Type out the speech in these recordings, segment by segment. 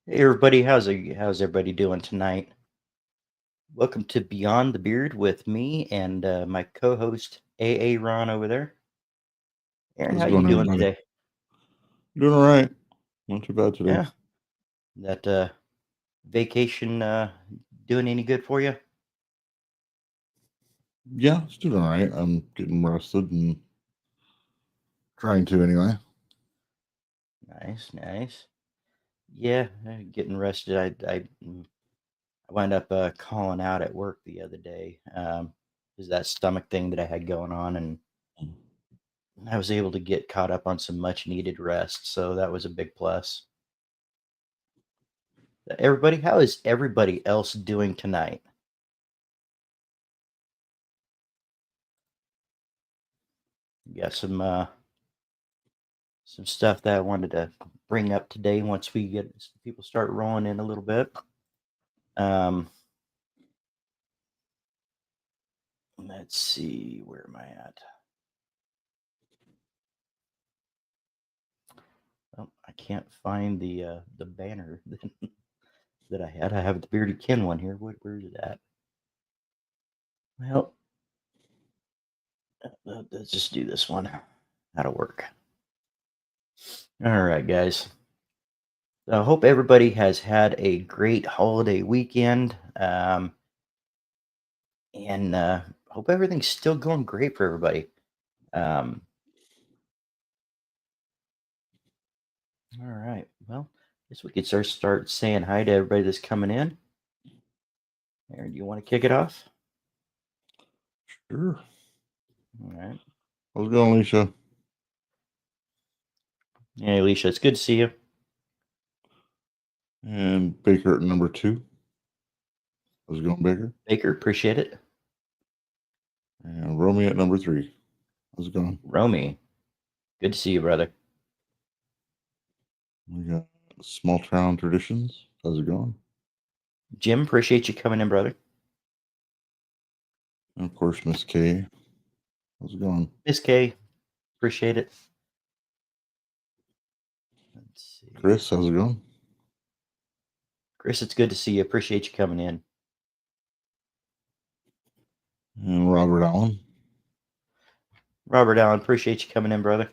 Hey everybody, how's everybody doing tonight? Welcome to Beyond the Beard with me and my co-host AA Ron over there. Aaron, How's how it you going, doing everybody? today? Doing all right. Not too bad today. Yeah, that vacation doing any good for you? Yeah, it's doing all right. I'm getting rested and trying to anyway. Nice, nice. Yeah, getting rested. I wound up calling out at work the other day. Is that stomach thing that I had going on, and I was able to get caught up on some much needed rest, so that was a big plus. Everybody, how is everybody else doing tonight? Got some stuff that I wanted to bring up today once we get people start rolling in a little bit. Um, let's see, where am I at? Oh, I can't find the banner that I had. I have the Bearded Kin one here. Where is it at? Well, let's just do this one. That'll work. All right, guys. I hope everybody has had a great holiday weekend. And hope everything's still going great for everybody. Um, all right. Well, guess we could start saying hi to everybody that's coming in. Aaron, do you want to kick it off? Sure. All right. How's it going, Alicia? Hey, Alicia, it's good to see you. And Baker at number 2. How's it going, Baker? Baker, appreciate it. And Romy at number 3. How's it going? Romy, good to see you, brother. We got Small Town Traditions. How's it going? Jim, appreciate you coming in, brother. And of course, Miss K. How's it going? Miss K, appreciate it. Let's see. Chris, how's it going? Chris, it's good to see you. Appreciate you coming in. And Robert Allen. Robert Allen, appreciate you coming in, brother.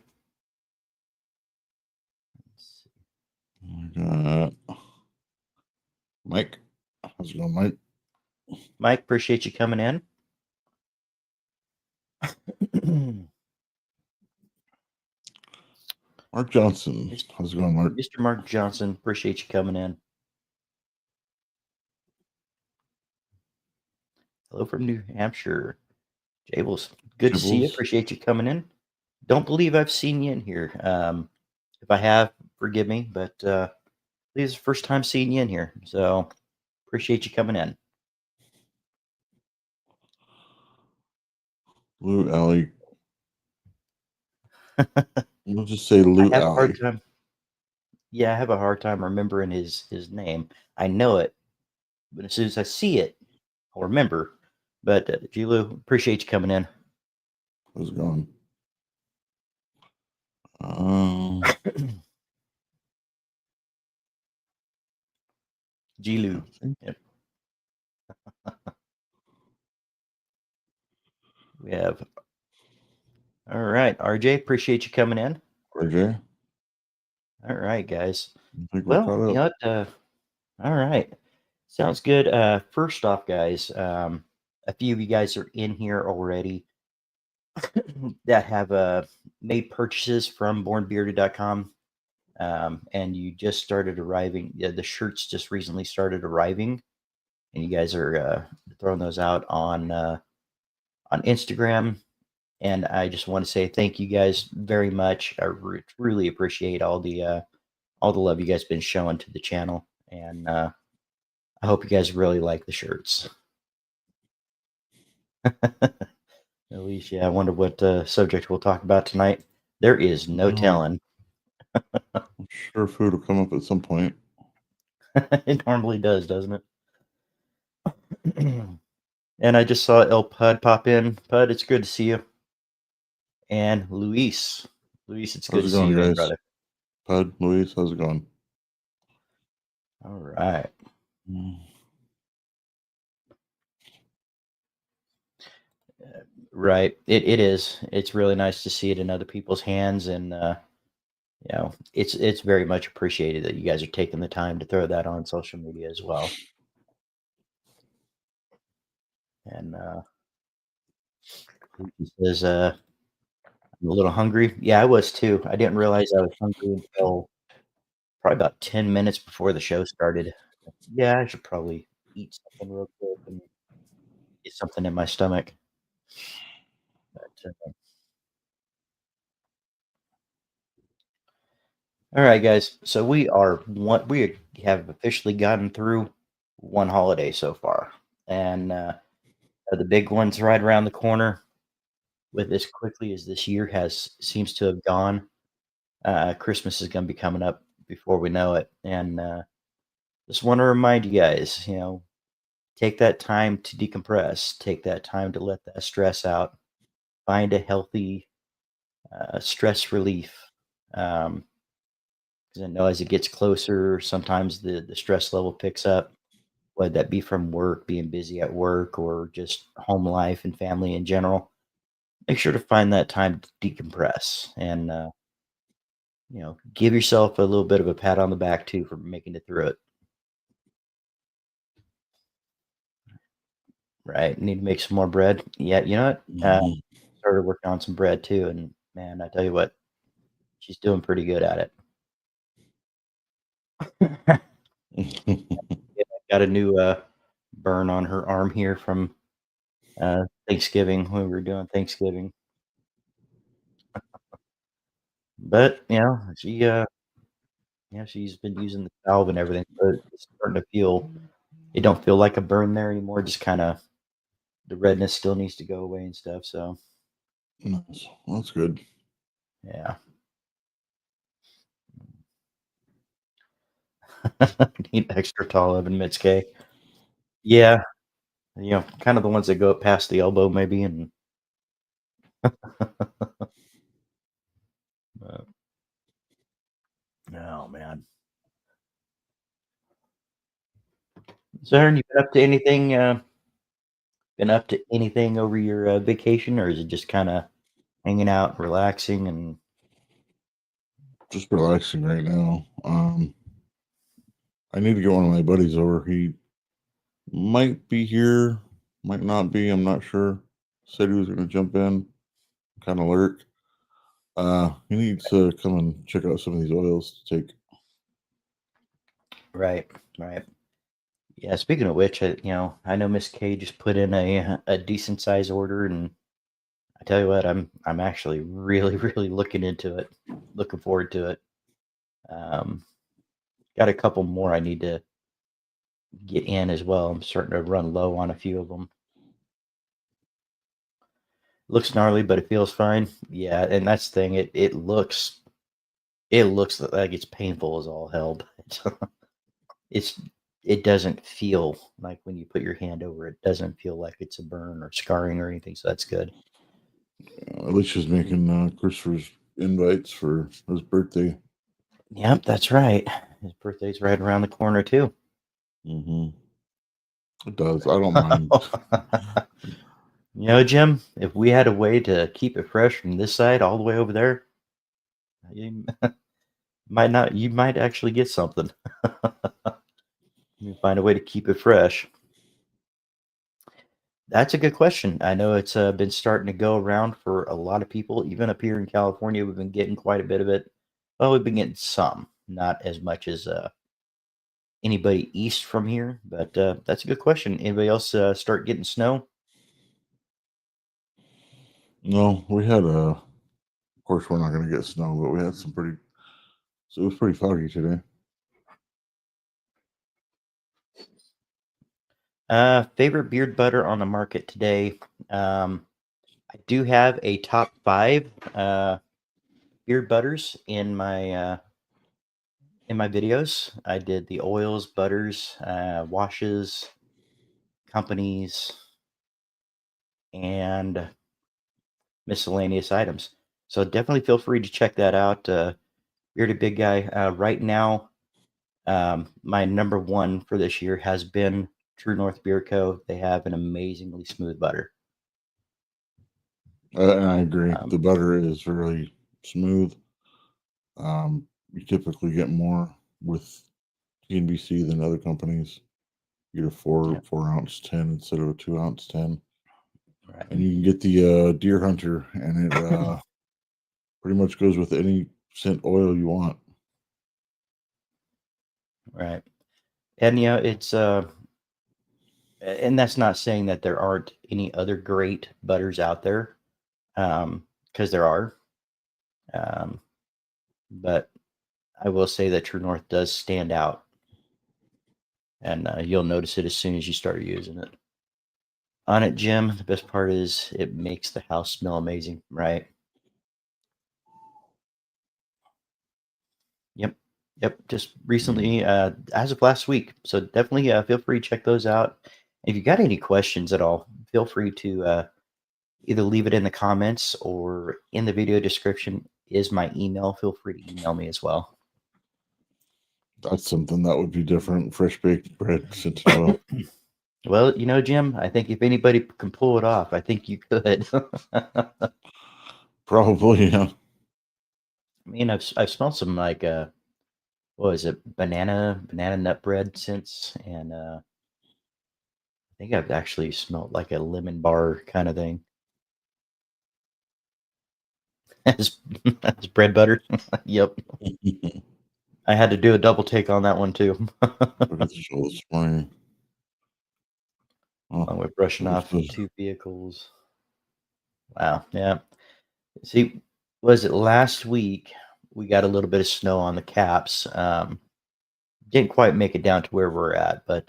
We got Mike. How's it going, Mike? Mike, appreciate you coming in. Mark Johnson. How's it going, Mark? Mr. Mark Johnson, appreciate you coming in. Hello from New Hampshire. Jables, good to see you. Jibbles. Appreciate you coming in. Don't believe I've seen you in here. If I have, forgive me, but this is the first time seeing you in here. So appreciate you coming in. Lou Alley. We'll just say I Lou have a hard Alley. time. Yeah, I have a hard time remembering his name. I know it, but as soon as I see it, I'll remember. But Gilu, appreciate you coming in. How's it going? Um, Gilu. I think Yep. We have. All right, RJ, appreciate you coming in. RJ. All right, guys. I think we're Well, caught you up. know what? All right. Sounds good. First off, guys, a few of you guys are in here already that have made purchases from bornbearded.com. And you just started arriving. Yeah, the shirts just recently started arriving, and you guys are throwing those out on Instagram. And I just want to say thank you guys very much. I really appreciate all the love you guys been showing to the channel, and I hope you guys really like the shirts. At least, yeah. I wonder what subject we'll talk about tonight. There is no Oh, telling. I'm sure food will come up at some point. It normally does, doesn't it? And I just saw El Pud pop in. Pud, it's good to see you. And Luis. Luis, it's good How's to it see going, you in, guys? brother. Pud, Luis, how's it going? All right. Mm. Right. It is. It's really nice to see it in other people's hands, and it's very much appreciated that you guys are taking the time to throw that on social media as well. And he says, I'm a little hungry. Yeah, I was too. I didn't realize I was hungry until probably about 10 minutes before the show started. Yeah, I should probably eat something real quick and get something in my stomach. But, all right, guys. So we have officially gotten through one holiday so far, and the big one's right around the corner. With as quickly as this year has seems to have gone, Christmas is going to be coming up before we know it, and just want to remind you guys, take that time to decompress, take that time to let that stress out, find a healthy stress relief. Um, 'Cause I know as it gets closer, sometimes the stress level picks up, whether that be from work, being busy at work, or just home life and family in general. Make sure to find that time to decompress and give yourself a little bit of a pat on the back too for making it through it. Right? Need to make some more bread. Yeah, you know what? Mhm. Started working on some bread too, and man, I tell you what, she's doing pretty good at it. Yeah, got a new burn on her arm here from Thanksgiving when we were doing Thanksgiving. But she's been using the salve and everything, so it's starting to feel. It don't feel like a burn there anymore. Just kind of the redness still needs to go away and stuff. So Nice. Well, that's good. yeah, need extra tall oven mitts, K. Yeah, kind of the ones that go up past the elbow, maybe. And uh, oh man, so Aaron, you been up to anything? Been up to anything over your vacation, or is it just kind of hanging out, relaxing, and Just relaxing right now. I need to get one of my buddies over. He might be here, might not be. I'm not sure. Said he was going to jump in, kind of lurk. He needs to come and check out some of these oils to take. right, right? Yeah. Speaking of which, I know Miss K just put in a decent size order, and I tell you what, I'm actually really really looking into it, looking forward to it. Um, got a couple more I need to get in as well. I'm starting to run low on a few of them. Looks gnarly, but it feels fine. Yeah, and that's the thing. It looks like it's painful as all hell, but it's it doesn't feel like when you put your hand over it, doesn't feel like it's a burn or scarring or anything. So that's good. Alicia's making Christopher's invites for his birthday. Yep, that's right. His birthday's right around the corner too. Mm-hmm. It does. I don't mind. Jim, if we had a way to keep it fresh from this side all the way over there, you might not. You might actually get something. You find a way to keep it fresh. That's a good question. I know it's been starting to go around for a lot of people. Even up here in California, we've been getting quite a bit of it. Well, we've been getting some, not as much as anybody east from here. But that's a good question. Anybody else start getting snow? No, we had a. Of course, we're not going to get snow, but we had some pretty. So it was pretty foggy today. Favorite beard butter on the market today. I do have a top five beard butters in my videos. I did the oils, butters, washes, companies, and miscellaneous items. So definitely feel free to check that out. Bearded Big Guy. Right now, My number one for this year has been True North Beer Co. They have an amazingly smooth butter. I agree. Um, The butter is very smooth. You typically get more with TNBC than other companies. You get a yeah, 4 ounce 10 instead of a 2 ounce 10, right. and you can get the Deer Hunter, and it pretty much goes with any scent oil you want. Right. And it's and that's not saying that there aren't any other great butters out there, because there are. Um, but I will say that True North does stand out, and you'll notice it as soon as you start using it. On it, Jim, the best part is it makes the house smell amazing, right? Yep. Yep. Just recently, as of last week. So definitely feel free to check those out. If you got any questions at all, feel free to either leave it in the comments or in the video description is my email. Feel free to email me as well. That's something that would be different. Fresh baked bread, scented oil. Well, Jim, I think if anybody can pull it off, I think you could. Probably, yeah. I mean, I've smelled some like what is it, banana nut bread since, and I think I've actually smelled like a lemon bar kind of thing. as as bread butter. Yep, Look I had to do a double take on that one too. at the show this morning. Oh, Along with brushing that was off good. 2 vehicles. Wow, yeah. See, was it last week? We got a little bit of snow on the caps. Didn't quite make it down to where we're at, but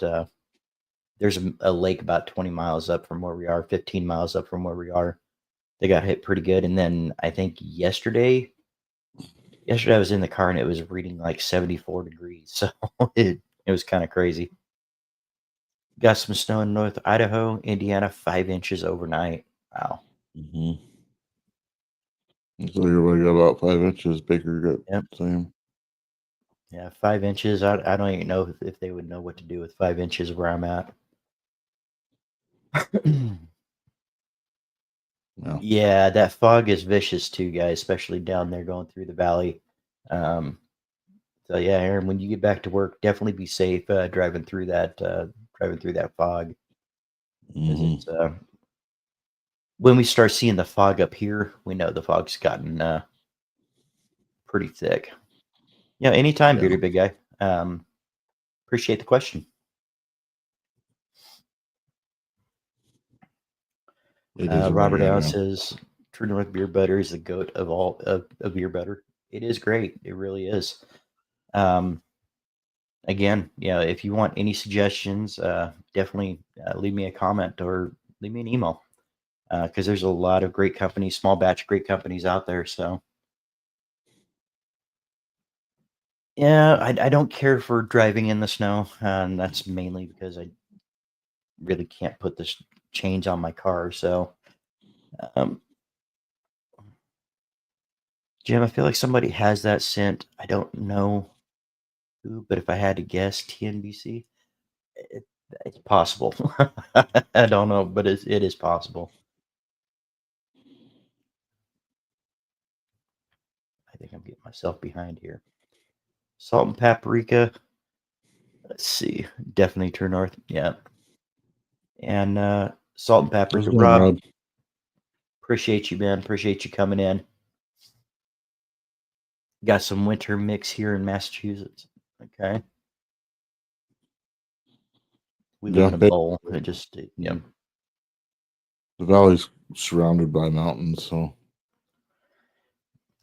there's a lake about 20 miles up from where we are, 15 miles up from where we are. They got hit pretty good. And then I think yesterday I was in the car and it was reading like 74 degrees. So it was kind of crazy. Got some snow in North Idaho, Indiana, 5 inches overnight. Wow. Mm-hmm. So everybody got about 5 inches. Baker got Yep. the same. Yeah, 5 inches. I don't even know if they would know what to do with 5 inches where I'm at. Yeah. Yeah, that fog is vicious too, guys, especially down there going through the valley. Um, so yeah, Aaron, when you get back to work, definitely be safe driving through that fog, because Mm-hmm. it's when we start seeing the fog up here, we know the fog's gotten pretty thick. Yeah, anytime, Yeah. bearded big guy. Appreciate the question. It is a Robert yeah, Allen man. says True North beer butter is the goat of all of beer butter. It is great. It really is. Um, Again, yeah, if you want any suggestions, definitely leave me a comment or leave me an email, because there's a lot of great companies, small batch great companies out there. So yeah, I don't care for driving in the snow, and that's mainly because I really can't put this chains on my car. So, um, Jim, I feel like somebody has that scent. I don't know who, but if I had to guess, TNBC. It, it's possible. I don't know, but it is possible. I think I'm getting myself behind here. Salt and paprika. Let's see. Definitely True North. Yeah. And salt and How's paprika. it going, Rob, Rob? appreciate you, man. Appreciate you coming in. Got some winter mix here in Massachusetts. Okay. We live Yeah. in a bowl. It just, The valley's surrounded by mountains, so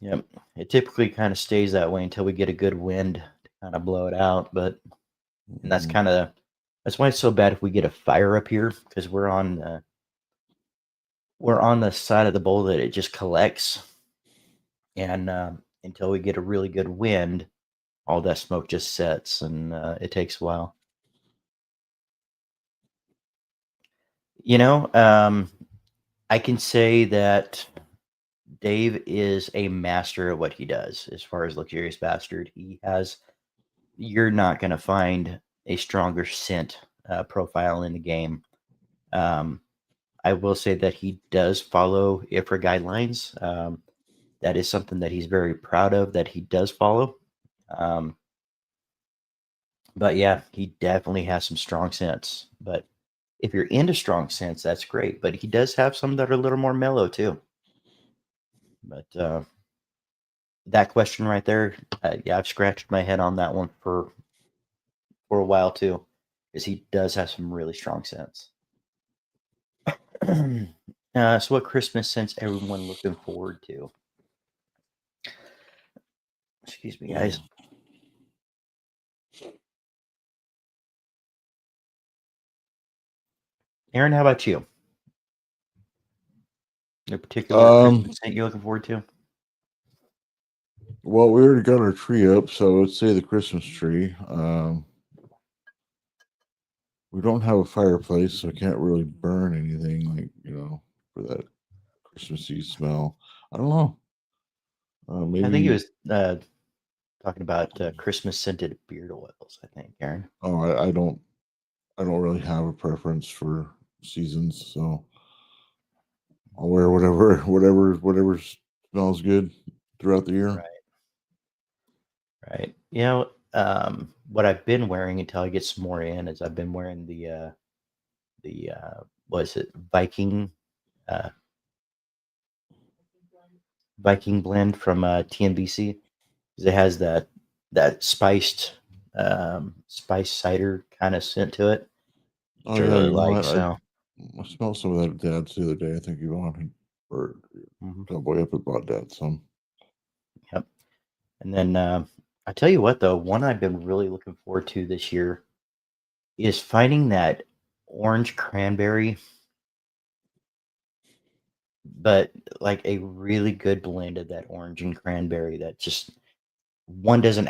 yep. It typically kind of stays that way until we get a good wind to kind of blow it out. But, and mhm. that's why it's so bad if we get a fire up here, because we're on the side of the bowl that it just collects. And until we get a really good wind, all that smoke just sets, and it takes a while. You know, I can say that Dave is a master at what he does as far as Luxurious Bastard. He has you're not going to find a stronger scent profile in the game. I will say that he does follow IFRA guidelines. That is something that he's very proud of that he does follow. But yeah, he definitely has some strong scents. But if you're into strong scents, that's great. But he does have some that are a little more mellow too. But that question right there, yeah, I've scratched my head on that one for a while too, because he does have some really strong scents. So, what Christmas scents everyone looking forward to? Excuse me, guys. Aaron, how about you? A particular Christmas scent you're looking forward to? Well, we already got our tree up, so let's say the Christmas tree. We don't have a fireplace, so I can't really burn anything for that Christmassy smell. I don't know. I think he Maybe. was talking about Christmas scented beard oils. I think, Aaron. Oh, I don't really have a preference for seasons, so I'll wear whatever smells good throughout the year. Right. What I've been wearing until I get some more in is I've been wearing the what is it, uh, Viking blend from TNBC. 'Cause it has that spiced cider kind of scent to it, Oh which I yeah, really you know like. what? So, I smelled some of that at Dad's the other day. I think you wanted or mhm, Cowboy up at bought Dad some. yep. And then I tell you what, though, one I've been really looking forward to this year is finding that orange cranberry, but like a really good blend of that orange and cranberry that just one doesn't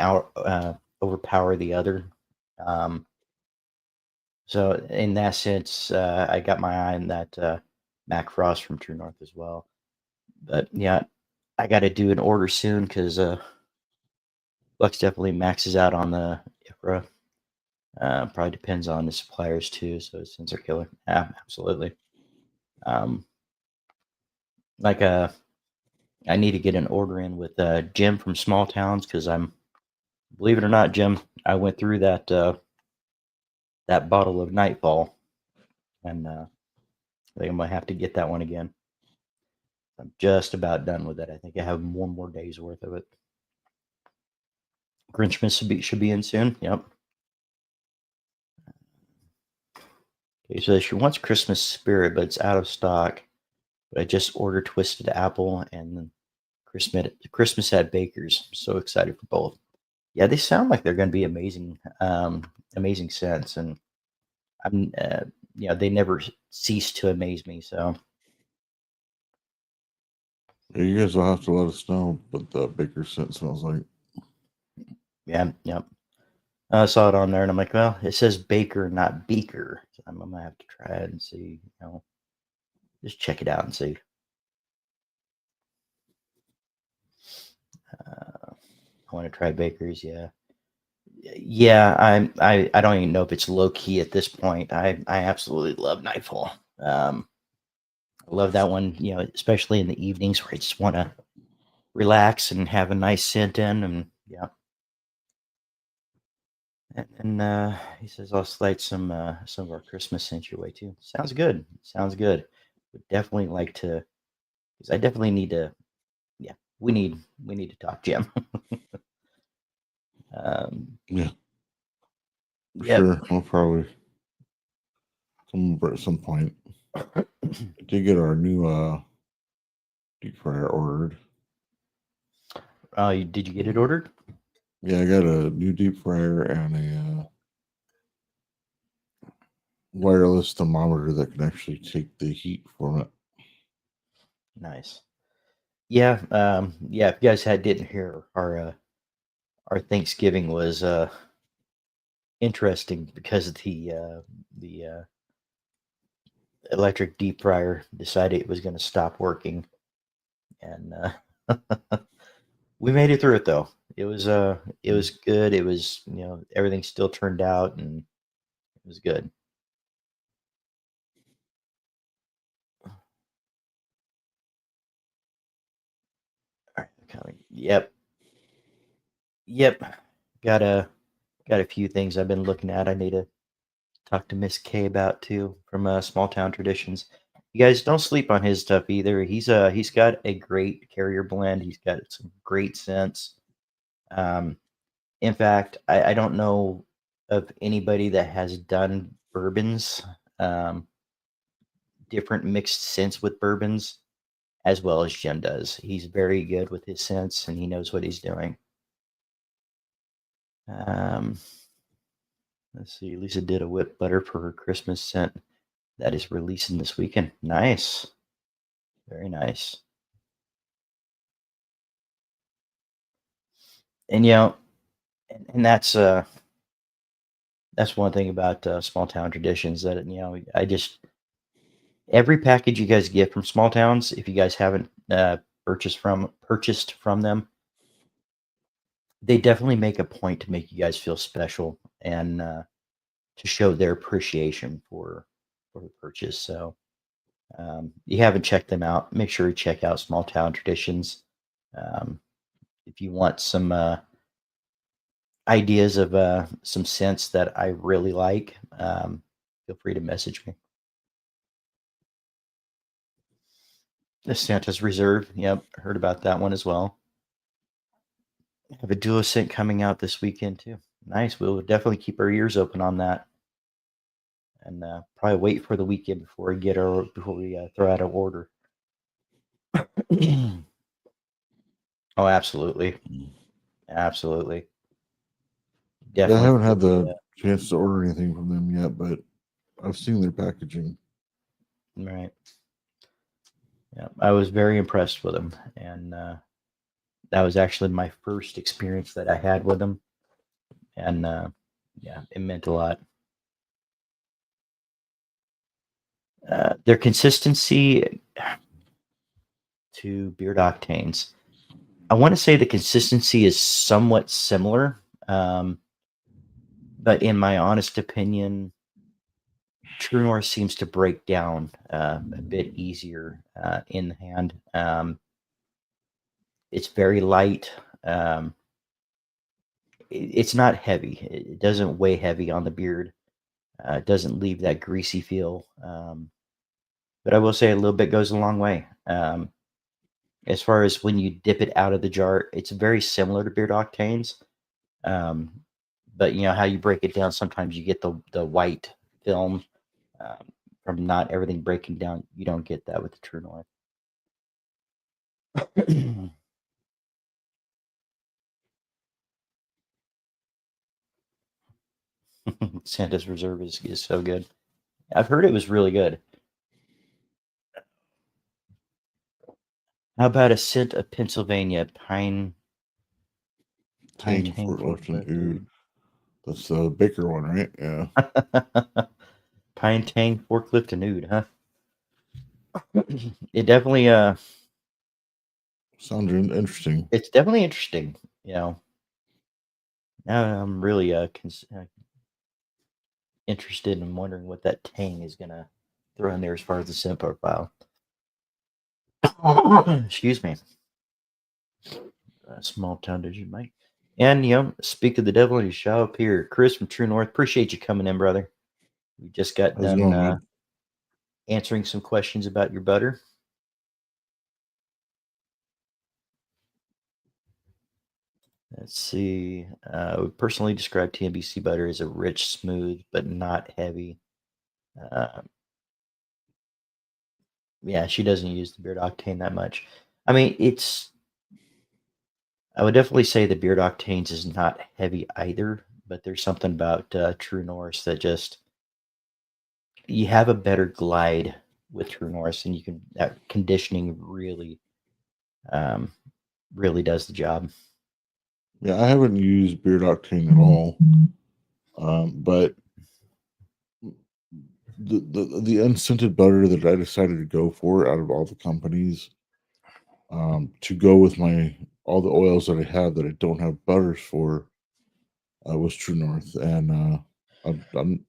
overpower the other. Um, so in that sense, I got my eye on that Mac Frost from True North as well. But yeah, I got to do an order soon because Lux definitely maxes out on the IFRA. Probably depends on the suppliers too. So since they're killer, yeah, absolutely. Um, like I need to get an order in with Jim from Small Towns because believe it or not, Jim, I went through that bottle of Nightfall, and I think I'm gonna have to get that one again. I'm just about done with it. I think I have one more day's worth of it. Grinchmas should be in soon. Yep. Okay, so she wants Christmas Spirit, but it's out of stock. But I just ordered Twisted Apple and then Christmas at Baker's. I'm so excited for both. Yeah, they sound like they're going to be amazing, amazing scents, and I'm, they never cease to amaze me. So Yeah, you guys will have to let us know what the baker scent smells like. yeah, yep. I saw it on there, and I'm like, well, it says Baker, not Beaker. So I'm gonna have to try it and see. Just check it out and see. I want to try Baker's. Yeah, yeah. I don't even know if it's low key at this point. I absolutely love Nightfall. I love that one. Especially in the evenings where I just want to relax and have a nice scent in, and yeah. And he says I'll slide some of our Christmas scent your way too. Sounds good. Sounds good. Would definitely like to, because I definitely need to. Yeah, we need to talk, Jim. um, Yeah, for yep. sure. I'll probably come over at some point. Did get our new deep fryer ordered. Did you get it ordered? Yeah, I got a new deep fryer and a wireless thermometer that can actually take the heat from it. Nice. Yeah. Yeah. If you guys didn't hear, our Thanksgiving was interesting because the electric deep fryer decided it was going to stop working, and we made it through it though. It was good. It was, everything still turned out and it was good. All right, coming. Yep. Yep. Got a got a few things I've been looking at. I need to talk to Miss K about too from Small Town Traditions. You guys don't sleep on his stuff either. He's got a great carrier blend. He's got some great scents. Um, in fact, I don't know of anybody that has done bourbons, um, different mixed scents with bourbons, as well as Jim does. He's very good with his scents and he knows what he's doing. Um, let's see. Lisa did a whipped butter for her Christmas scent that is releasing this weekend. Nice. Very nice. And and that's one thing about small town traditions that I just every package you guys get from small towns, if you guys haven't purchased from them, they definitely make a point to make you guys feel special and to show their appreciation for the purchase. So you haven't checked them out, make sure you check out Small Town Traditions. Um, if you want some ideas of some scents that I really like, feel free to message me. The Santa's Reserve. Yep, heard about that one as well. Have a duo scent coming out this weekend too. Nice. We'll definitely keep our ears open on that, and probably wait for the weekend before we throw out an order. Oh, absolutely, absolutely, Yeah, I definitely. haven't had Feel the chance to order anything from them yet, but I've seen their packaging. right. Yeah, I was very impressed with them, and that was actually my first experience that I had with them, and yeah, it meant a lot. Their consistency to beard octanes. I want to say the consistency is somewhat similar, um, but in my honest opinion, True North seems to break down a bit easier in the hand. It's very light. Um, it's not heavy. It doesn't weigh heavy on the beard. It doesn't leave that greasy feel. But I will say a little bit goes a long way. As far as when you dip it out of the jar, it's very similar to beard octanes. Um, but you know how you break it down. Sometimes you get the white film um, from not everything breaking down. You don't get that with the True North. Santa's Reserve is so good. I've heard it was really good. How about a scent of Pennsylvania pine Tang tang for for left and oud. That's the Baker one, right? Yeah. Pine tang forklift and oud, huh? It definitely Sounds interesting. it's definitely interesting. Now I'm really interested in wondering what that tang is gonna throw in there as far as the scent profile. Excuse me. Small town did you make? And speak of the devil and you shall appear. Chris from True North, appreciate you coming in, brother. We just got How's it done going, man? answering some questions about your butter. Let's see. We personally describe TNBC butter as a rich, smooth, but not heavy. Uh, yeah, she doesn't use the beard octane that much. I mean, I would definitely say the beard octanes is not heavy either, but there's something about True Norse that just you have a better glide with True Norse, and you can that conditioning um, really does the job. Yeah, I haven't used beard octane at all, but the unscented butter that I decided to go for out of all the companies to go with my all the oils that I have that I don't have butters for was True North, and I'm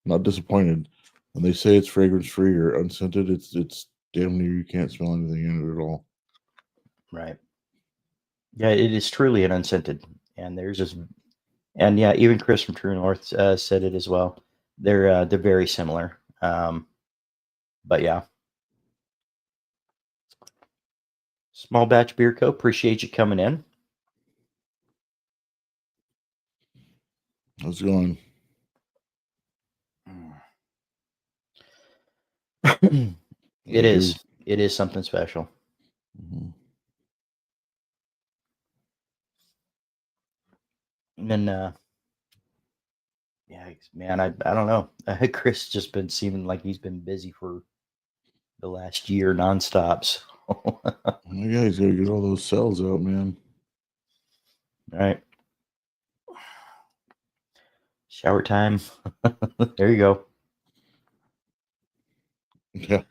not disappointed. When they say it's fragrance free or unscented, it's damn near you can't smell anything in it at all. Right. Yeah, it is truly an unscented, and there's just, and yeah, even Chris from True North said it as well. They're very similar. But yeah, Small Batch Beer Co. Appreciate you coming in. How's it going? It I do. is. It is something special. Mhm. And then, yeah, man, I don't know. Chris just been seeming like he's been busy for the last year nonstop. So, My guy's got to get all those cells out, man. right. Shower time. There you go. Yeah,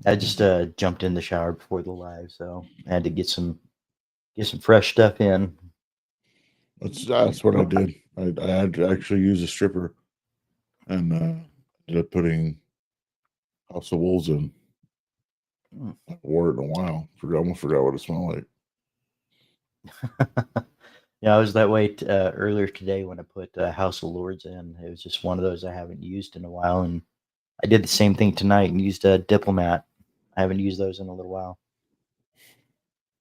I just jumped in the shower before the live, so I had to get some fresh stuff in. that's what I did. I had to actually use a stripper, and ended up putting House of Wolves in. Mm. I wore it in a while. Almost forgot what it smelled like. Yeah, I was that way earlier today when I put House of Lords in. It was just one of those I haven't used in a while, and I did the same thing tonight and used a Diplomat. I haven't used those in a little while,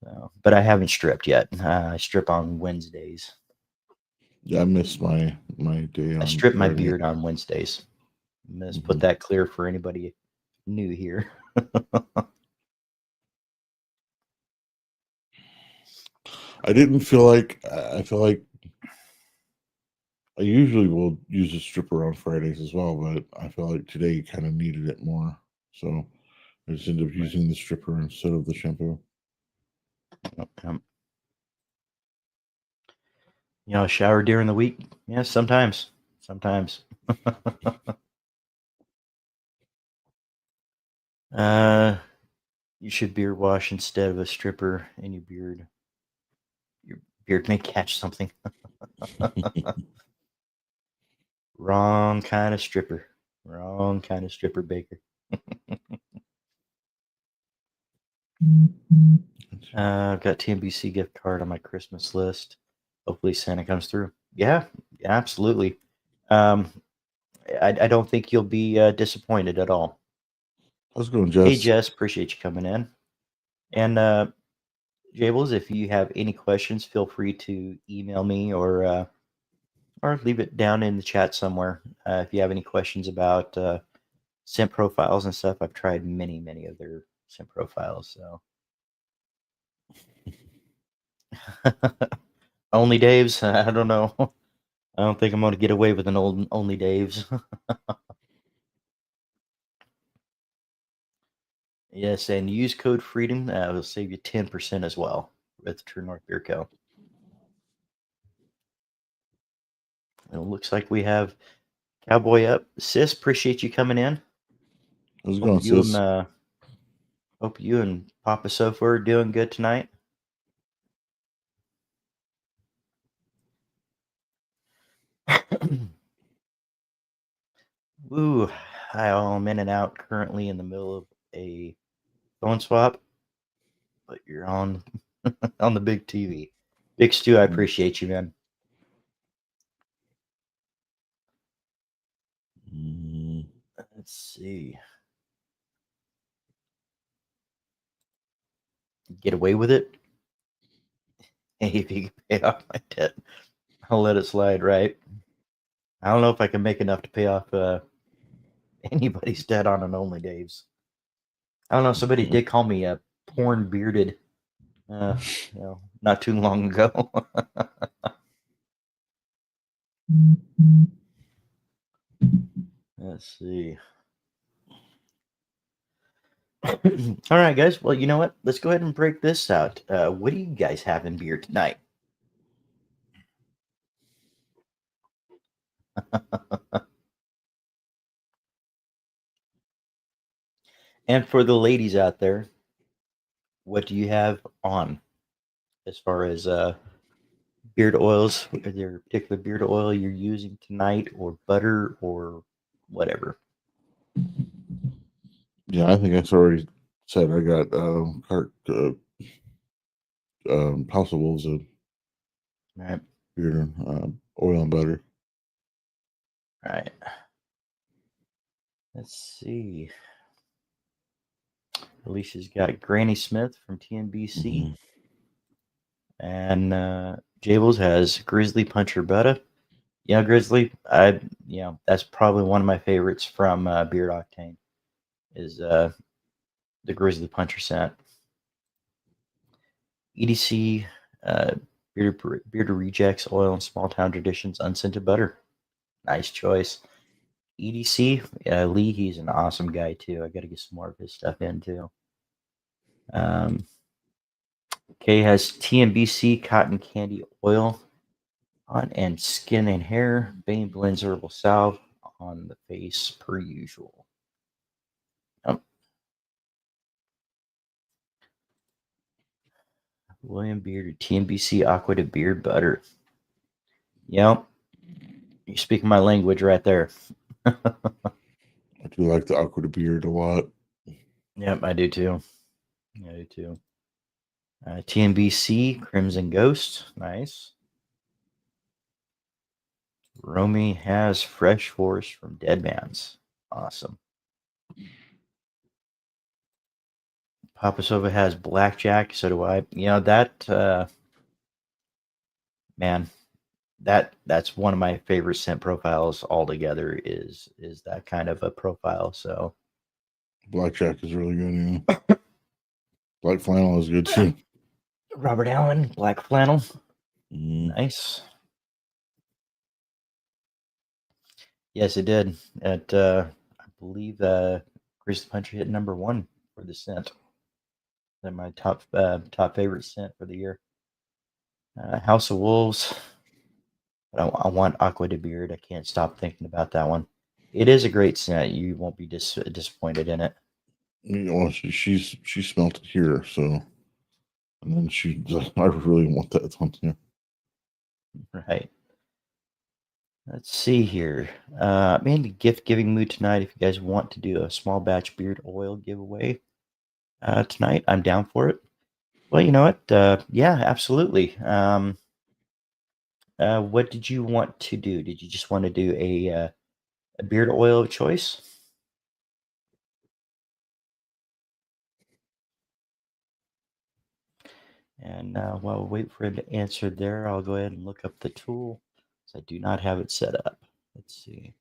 so, but I haven't stripped yet. I strip on Wednesdays. Yeah, I missed my day I on strip my Friday. beard on Wednesdays. Let's put Mhm. that clear for anybody new here. I didn't feel like I feel like I usually will use a stripper on Fridays as well, but I felt like today kind of needed it more, so I just ended up Right. using the stripper instead of the shampoo. Um, shower during the week. Yeah, sometimes. Sometimes. uh, you should beard wash instead of a stripper in your beard. Your beard may catch something. Wrong kind of stripper. Wrong kind of stripper, Baker. I've got TNBC gift card on my Christmas list. Hopefully Santa comes through. Yeah, absolutely. Um, I don't think you'll be disappointed at all. How's it going, Hey, Jess? Jess, appreciate you coming in. And Jables, if you have any questions, feel free to email me or leave it down in the chat somewhere. If you have any questions about scent profiles and stuff, I've tried many of their scent profiles. So only Dave's, I don't know. I don't think I'm going to get away with an old only Dave's. Yes, and use code FREEDOM. It'll save you 10% as well with True North Beer Co. It looks like we have Cowboy up. Sis, appreciate you coming in. How's it Hope going, you and sis? hope you and Papa Sofa are doing good tonight. Woo! I'm in and out currently in the middle of a phone swap, but you're on on the big TV. Big Stu, I appreciate you, man. Mm, Let's see. Get away with it. Hey, if you can pay off my debt, I'll let it slide, right? I don't know if I can make enough to pay off anybody's debt on an only Dave's. I don't know. Somebody did call me a porn bearded, uh, not too long ago. Let's see. All right, guys. Well, you know what? Let's go ahead and break this out. What do you guys have in beer tonight? And for the ladies out there, what do you have on as far as beard oils? Is there a particular beard oil you're using tonight, or butter, or whatever? Yeah, I think I already said I got House of Wolves All right. beard oil and butter. All right. Let's see. Alicia's got Granny Smith from TNBC. Mhm. And Jables has Grizzly Puncher Butter. Yeah, Grizzly. That's probably one of my favorites from Beard Octane. Is the Grizzly Puncher scent. EDC, uh, Bearded Rejects Oil and Small Town Traditions Unscented Butter. Nice choice. EDC, Lee, he's an awesome guy too. I got to get some more of his stuff in too. Kay has TNBC Cotton Candy Oil on and Skin and Hair. Bane Blends Herbal Salve on the face per usual. Yep. William Beard, TNBC Aqua to Beard Butter. Yep. You're speaking my language right there. I do like the Aqua de Beard a lot. Yep, I do too. I do too. TNBC Crimson Ghost. Nice. Romy has Fresh Force from Dead Man's. Awesome. Papa Sova has Blackjack. So do I. That man, that's one of my favorite scent profiles altogether. Is that kind of a profile? So Blackjack is really good. Yeah. Black flannel is good too. Robert Allen, Black Flannel. Mm. Nice. Yes, it did. I believe Grizzly Puncher hit #1 for the scent. That's my top favorite scent for the year. House of Wolves. But I want Aqua de Beard. I can't stop thinking about that one. It is a great scent. You won't be disappointed in it. Well, she smelt it here, so and then I really want that one here. Right. Let's see here. I'm in the gift giving mood tonight. If you guys want to do a small batch beard oil giveaway tonight, I'm down for it. Well, you know what? Yeah, absolutely. What did you want to do? Did you just want to do a beard oil of choice? And while we wait for him to answer there, I'll go ahead and look up the tool. So I do not have it set up. Let's see.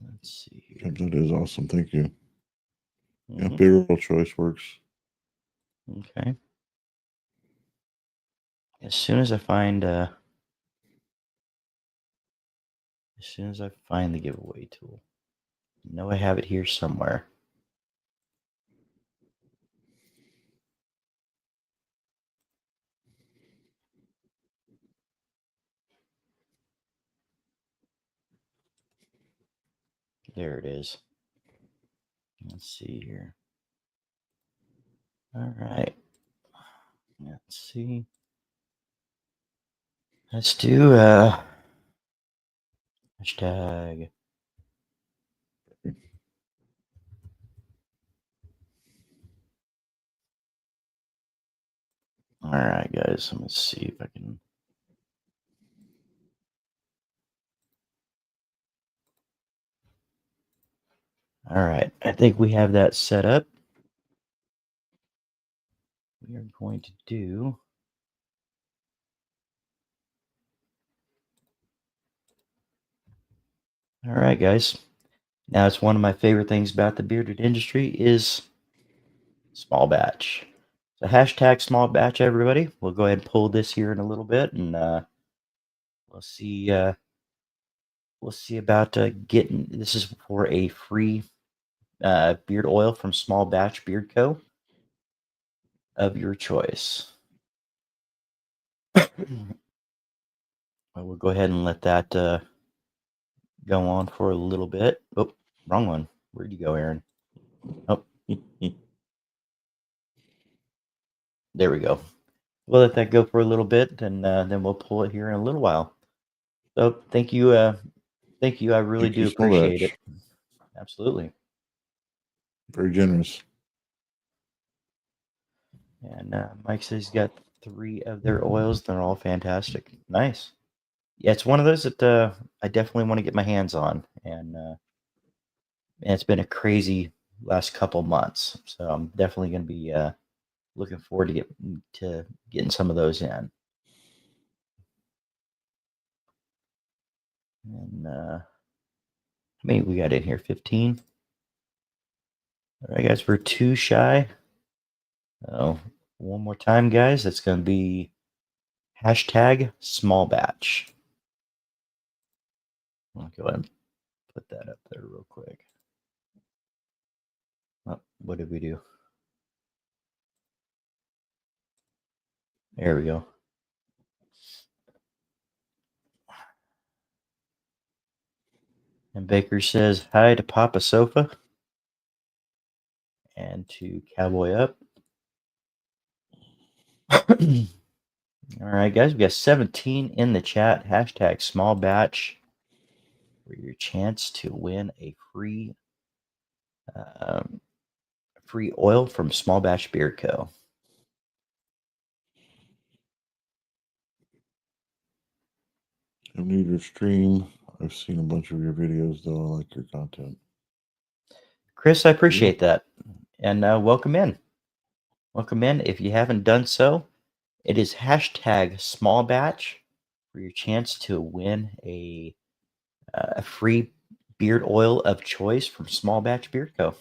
Let's see here. That is awesome. Thank you. Yeah, Mhm. beard oil choice works. Okay. As soon as I find the giveaway tool, I know I have it here somewhere. There it is. Let's see here. All right. Let's see. Let's do hashtag. All right, guys. Let me see if I can. All right. I think we have that set up. We are going to do. All right, guys. Now, it's one of my favorite things about the bearded industry is small batch. So hashtag small batch, everybody. We'll go ahead and pull this here in a little bit, and we'll see. We'll see about getting. This is for a free beard oil from Small Batch Beard Co. of your choice. We'll go ahead and let that go on for a little bit. Oh, wrong one. Where'd you go, Aaron? Oh, there we go. We'll let that go for a little bit, and then we'll pull it here in a little while. So thank you. Thank you. I really Thank you do so appreciate much. it. Absolutely. Very generous. And Mike says he's got 3 of their oils. They're all fantastic. Nice. Yeah, it's one of those that I definitely want to get my hands on, and it's been a crazy last couple months. So I'm definitely going to be looking forward to getting some of those in. And how many we got in here? 15. All right, guys, we're 2 shy. Oh, one more time, guys. That's going to be hashtag small batch. I'll go ahead and put that up there real quick. Oh, what did we do? There we go. And Baker says hi to Papa Sofa and to Cowboy Up. All right, guys, we got 17 in the chat. Hashtag small batch for your chance to win a free oil from Small Batch Beer Co. I'm new to your stream. I've seen a bunch of your videos, though. I like your content. Chris, I appreciate that. And welcome in. Welcome in. If you haven't done so, it is hashtag small batch for your chance to win a free beard oil of choice from Small Batch Beer Co.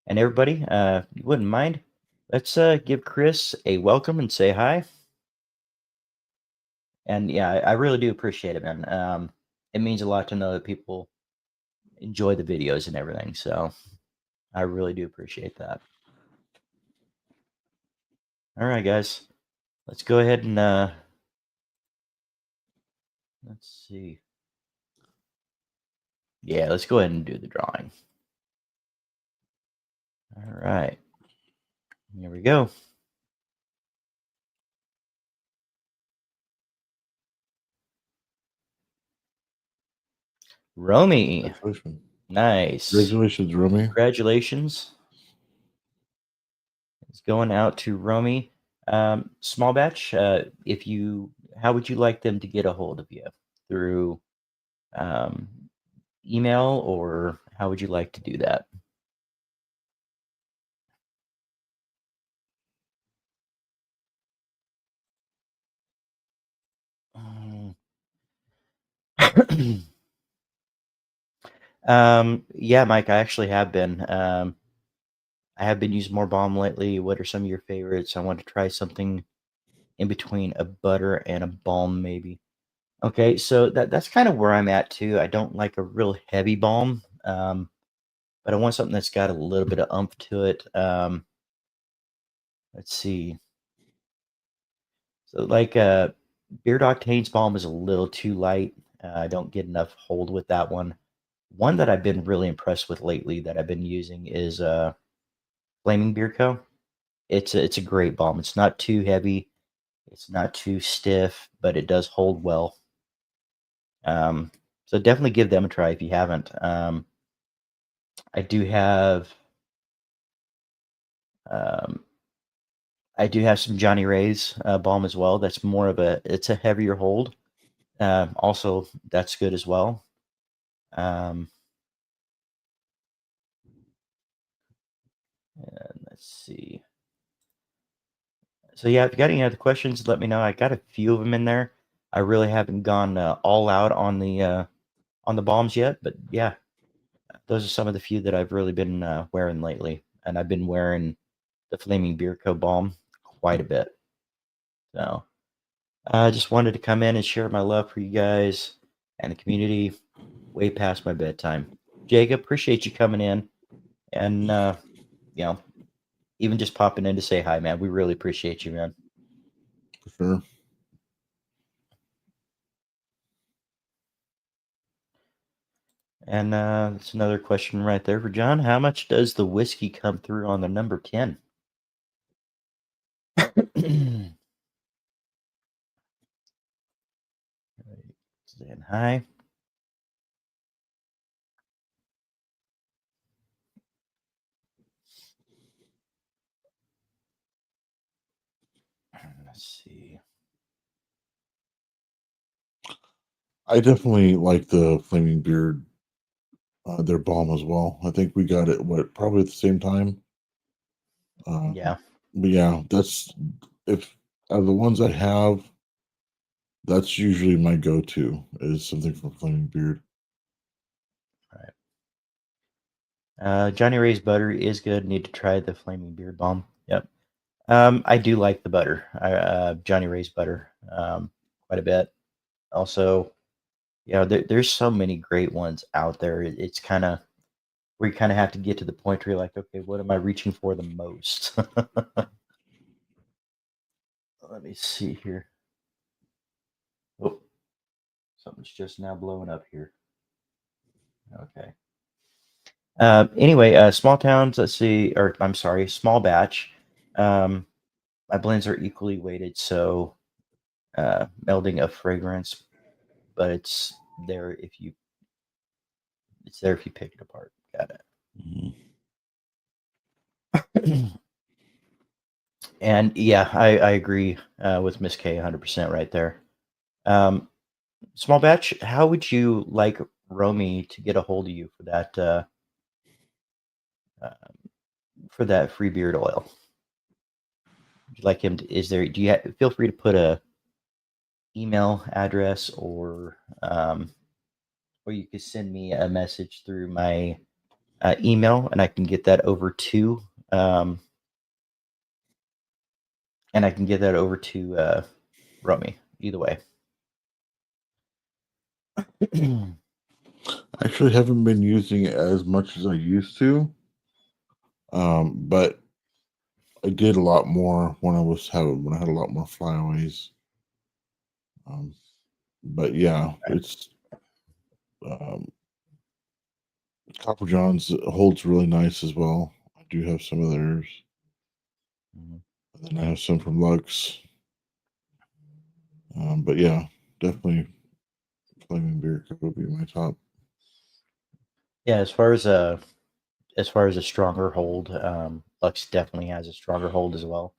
And everybody, you wouldn't mind, let's give Chris a welcome and say hi. And yeah, I really do appreciate it, man. It means a lot to know that people enjoy the videos and everything. So I really do appreciate that. All right, guys, let's go ahead and let's see. Yeah, let's go ahead and do the drawing. All right, here we go. Romy, Congratulations. nice. Congratulations, Romy. Congratulations. It's going out to Romy. Small batch. How would you like them to get a hold of you? Through um, email, or how would you like to do that? Yeah, Mike, I actually have been. I have been using more balm lately. What are some of your favorites? I want to try something in between a butter and a balm, maybe. Okay, so that's kind of where I'm at too. I don't like a real heavy balm, but I want something that's got a little bit of oomph to it. Let's see. So like Beard Octane's balm is a little too light. I don't get enough hold with that one. One that I've been really impressed with lately that I've been using is Flaming Beard Co. It's a great balm. It's not too heavy. It's not too stiff, but it does hold well. So definitely give them a try if you haven't. I do have um, I do have some Johnny Ray's balm as well. That's more of it's a heavier hold. Also, that's good as well. And let's see. So yeah, if you got any other questions, let me know. I got a few of them in there. I really haven't gone all out on the bombs yet, but yeah, those are some of the few that I've really been wearing lately, and I've been wearing the Flaming Beer Co. balm quite a bit. So I just wanted to come in and share my love for you guys and the community way past my bedtime. Jacob, appreciate you coming in and even just popping in to say hi, man. We really appreciate you, man. For sure. And that's another question right there for John. How much does the whiskey come through on the number 10? Saying hi. Let's see. I definitely like the Flaming Beard, their bomb as well. I think we got it, probably at the same time. Yeah. But yeah, that's if out of the ones I have, that's usually my go-to is something from Flaming Beard. Johnny Ray's butter is good. Need to try the Flaming Beard Bomb. Yep. I do like the butter. Johnny Ray's butter quite a bit. Also, there's so many great ones out there. It's kind of where you kind of have to get to the point where you're like, okay, what am I reaching for the most? Let me see here. Oh, something's just now blowing up here. Okay. Anyway, small towns. Let's see, or I'm sorry, small batch. My blends are equally weighted, so melding of fragrance, but there if you it's there if you pick it apart. Got it. And yeah, I agree with Miss K 100% right there. Um, small batch, how would you like Romy to get a hold of you uh, for that free beard oil? Would you like him to, is there, do you feel free to put a email address or you could send me a message through my email and I can get that over to, um, Romy, either way. I actually haven't been using it as much as I used to, but I did a lot more when I had a lot more flyaways. But yeah, it's um, Copper John's holds really nice as well. I do have some of theirs. Mhm. And then I have some from Lux. But yeah, definitely Flaming Beer would be my top. Yeah, as far as a stronger hold, Lux definitely has a stronger hold as well.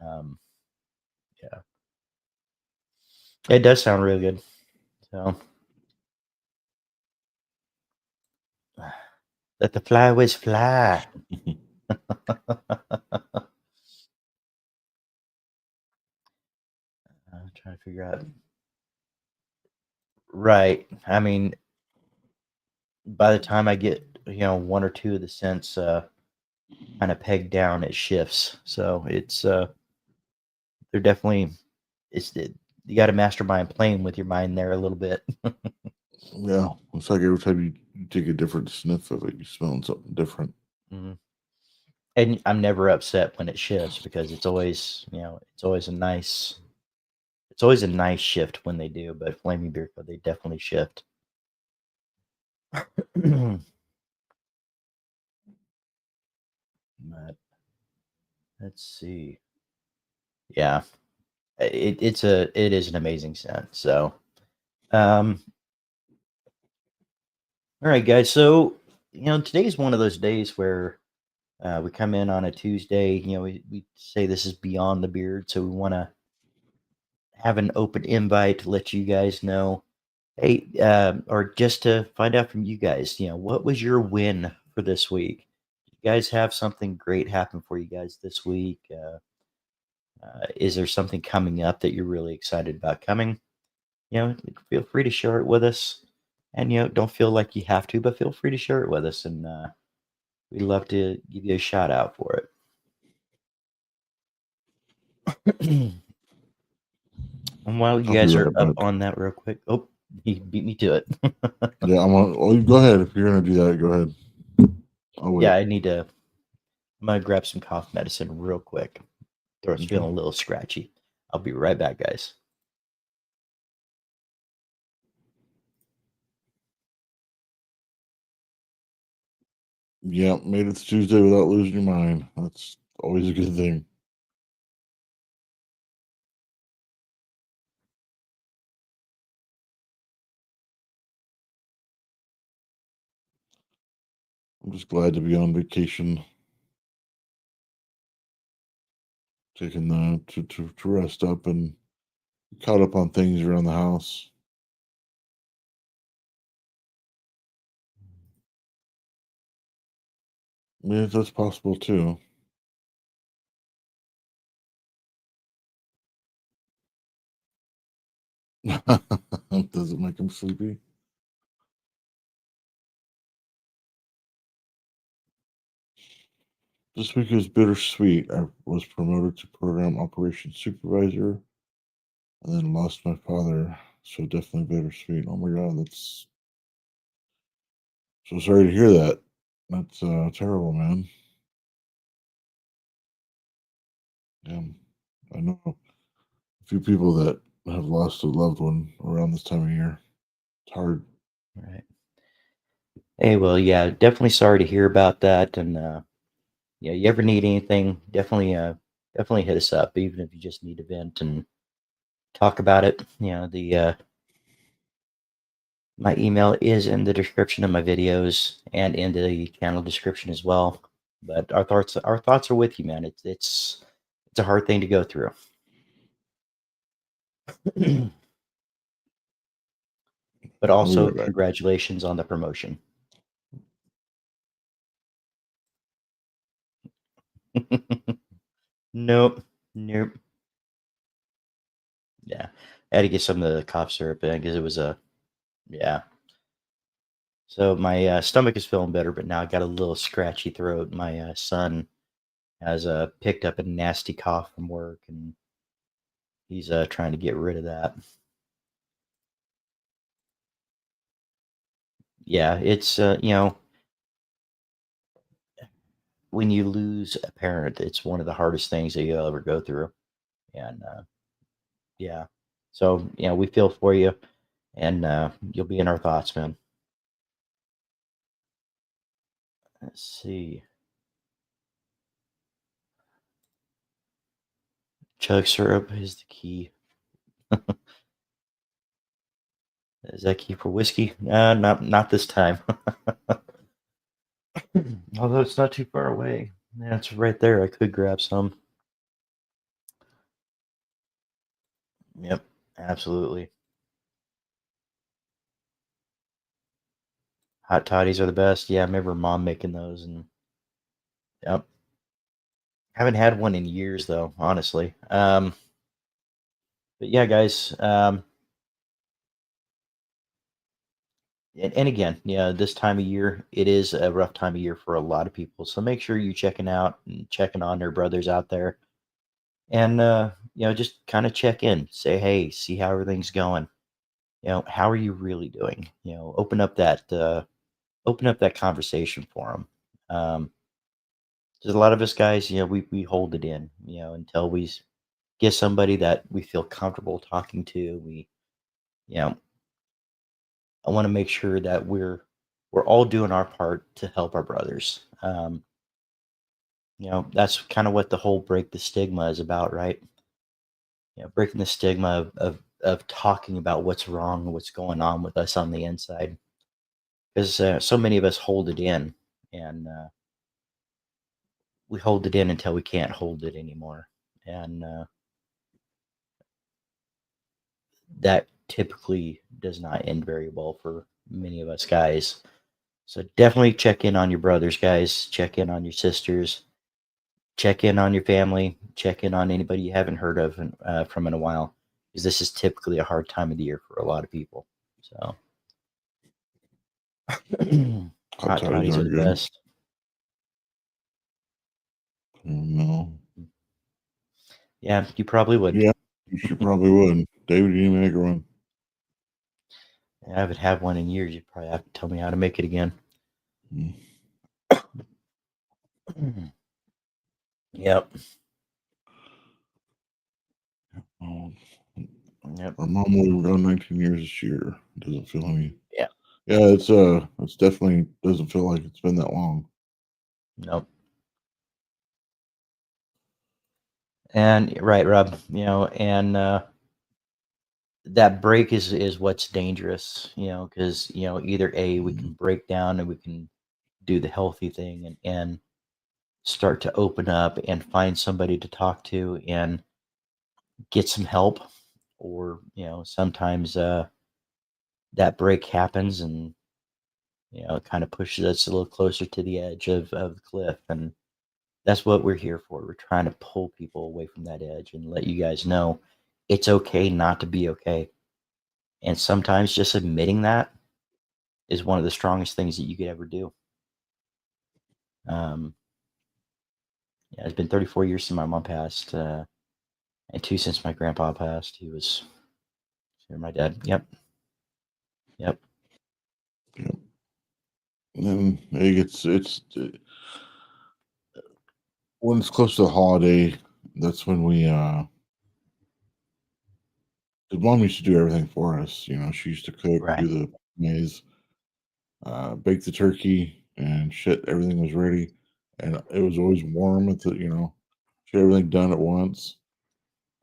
Um, yeah, it does sound really good. So let the flyaways fly. I'm trying to figure out. Right. I mean, by the time I get one or two of the scents kind of pegged down, it shifts. So they're definitely you got to mastermind playing with your mind there a little bit. Yeah, it's like every time you take a different sniff of it, you're smelling something different. Mhm. And I'm never upset when it shifts because it's always a nice shift when they do. But Flaming Beer Co. they definitely shift. But let's see. Yeah, it is an amazing scent. So, um, all right, guys. So, today's one of those days where we come in on a Tuesday. We say this is beyond the beard, so we want to have an open invite to let you guys know, hey, or just to find out from you guys, what was your win for this week? You guys have something great happen for you guys this week? Is there something coming up that you're really excited about coming? Feel free to share it with us. And, don't feel like you have to, but feel free to share it with us. And we'd love to give you a shout out for it. And while you I'll be guys are right up back. on that real quick, oh, he beat me to it. Yeah, go ahead. If you're gonna do that, go ahead. I'll Yeah, wait. I'm gonna grab some cough medicine real quick. Throat's Okay. feeling a little scratchy. I'll be right back, guys. Yeah, made it to Tuesday without losing your mind. That's always a good thing. I'm just glad to be on vacation, taking the to rest up and caught up on things around the house. Yeah, that's possible too. Does it make him sleepy? This week is bittersweet. I was promoted to program operations supervisor and then lost my father. So definitely bittersweet. Oh my God, that's so sorry to hear that. That's terrible, man. Yeah, I know a few people that have lost a loved one around this time of year. It's hard. Right. Hey, well, yeah, definitely sorry to hear about that. And yeah, you ever need anything, definitely hit us up, even if you just need to vent and talk about it. The my email is in the description of my videos and in the channel description as well. But our thoughts are with you, man. It's a hard thing to go through. But I'll be also right back. congratulations on the promotion. Nope. Nope. Yeah. I had to get some of the cough syrup in because it was a yeah. So my stomach is feeling better, but now I got a little scratchy throat. My son has picked up a nasty cough from work, and he's trying to get rid of that. Yeah, it's when you lose a parent, it's one of the hardest things that you'll ever go through. And yeah, so we feel for you, and you'll be in our thoughts, man. Let's see. Chug syrup is the key. Is that key for whiskey? Not this time. Although it's not too far away. Yeah, it's right there. I could grab some. Yep, absolutely. Hot toddies are the best. Yeah, I remember mom making those, and yep. Haven't had one in years though, honestly. But yeah, guys. And again, yeah, this time of year, it is a rough time of year for a lot of people. So make sure you checking out and checking on their brothers out there, and just kind of check in, say hey, see how everything's going. How are you really doing? Open up that conversation for them. There's a lot of us guys, we hold it in, until get somebody that we feel comfortable talking to. You know, I want to make sure that we're all doing our part to help our brothers. That's kind of what the whole break the stigma is about, right? Breaking the stigma of talking about what's wrong and what's going on with us on the inside, because so many of us hold it in, and we hold it in until we can't hold it anymore, and that typically does not end very well for many of us guys. So definitely check in on your brothers, guys. Check in on your sisters. Check in on your family. Check in on anybody you haven't heard of from in a while, because this is typically a hard time of the year for a lot of people. So Hot hot toddies toddies are aren't the good. best. No. Yeah, you probably would. Yeah, you probably would. David, you need to make her one. I haven't had one in years. You probably have to tell me how to make it again. Mm. Yep. Oh, Yep. our mom will go 19 years this year. Doesn't feel any. Yeah. Yeah, it's definitely doesn't feel like it's been that long. Nope. And right, Rob, and that break is what's dangerous, because either A, we can break down and we can do the healthy thing and start to open up and find somebody to talk to and get some help, or sometimes that break happens and it kind of pushes us a little closer to the edge of the cliff, and that's what we're here for. We're trying to pull people away from that edge and let you guys know it's okay not to be okay. And sometimes just admitting that is one of the strongest things that you could ever do. Um, yeah, it's been 34 years since my mom passed, and 2 since my grandpa passed. He was my dad. Yep, yep, Yep. And then it's when it's close to the holiday, that's when we 'cause mom used to do everything for us. She used to cook, do right, the maize, bake the turkey, and shit. Everything was ready, and it was always warm. She had everything done at once,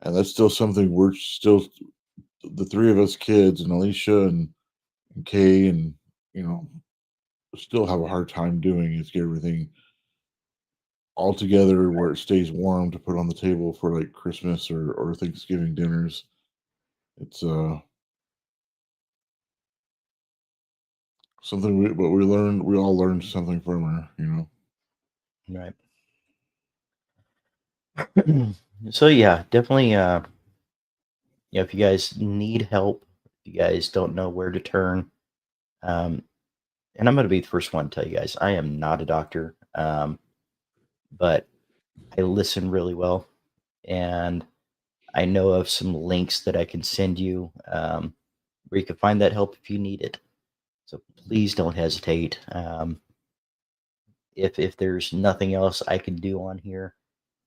and that's still something we're still the three of us kids, and Alicia and Kay, and you know still have a hard time doing is get everything all together where it stays warm to put on the table for like Christmas or Thanksgiving dinners. It's something but we all learned something from her. right. So yeah, definitely. If you guys need help, if you guys don't know where to turn, um, and I'm going to be the first one to tell you guys, I am not a doctor, but I listen really well, and I know of some links that I can send you, where you can find that help if you need it. So please don't hesitate. If there's nothing else I can do on here,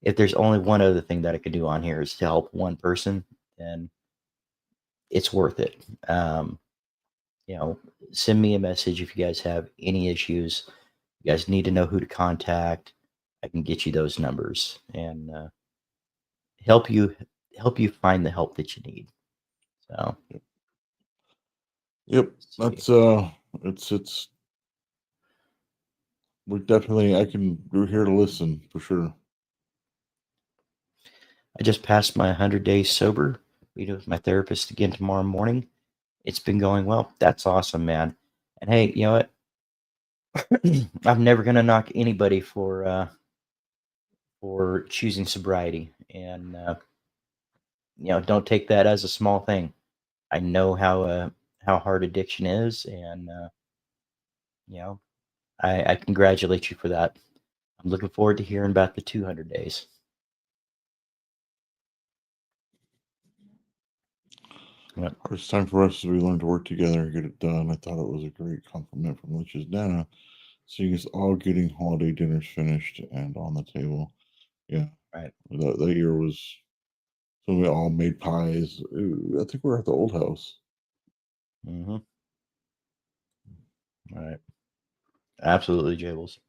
if there's only one other thing that I could do on here is to help one person, then it's worth it. You know, send me a message if you guys have any issues. You guys need to know who to contact. I can get you those numbers and help you help you find the help that you need. So Yep, let's see. that's it's we're here to listen for sure. I just passed my 100 days sober. Meeting with my therapist again tomorrow morning. It's been going well. That's awesome, man. And hey, you know what? I'm never gonna knock anybody for choosing sobriety, and don't take that as a small thing. I know how hard addiction is, and you know, I congratulate you for that. I'm looking forward to hearing about the 200 days. Yep. It's time for us as we learn to work together and get it done. I thought it was a great compliment from Lich's Nana, seeing us all getting holiday dinners finished and on the table. Yeah, Right. that year was when we all made pies. I think we were at the old house. Mm-hmm. Right. Absolutely, Jables.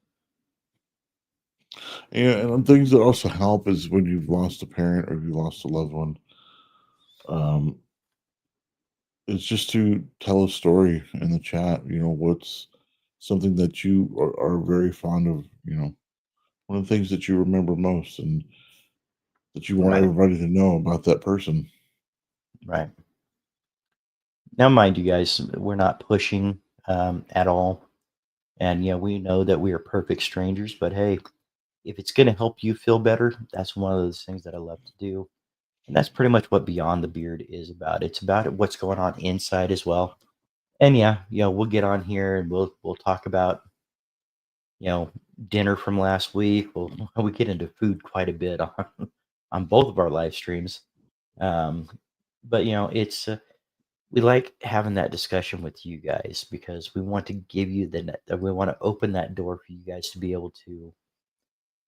And things that also help is when you've lost a parent or you lost a loved one. Um, it's just to tell a story in the chat. What's something that you are very fond of. One of the things that you remember most and that you want Right. everybody to know about that person. Right. Now, mind you guys, we're not pushing at all, and we know that we are perfect strangers. But hey, if it's going to help you feel better, that's one of those things that I love to do. And that's pretty much what Beyond the Beard is about. It's about what's going on inside as well. And yeah, we'll get on here and we'll talk about, you know, dinner from last week. We get into food quite a bit on on both of our live streams. Um, but it's we like having that discussion with you guys because we want to give you we want to open that door for you guys to be able to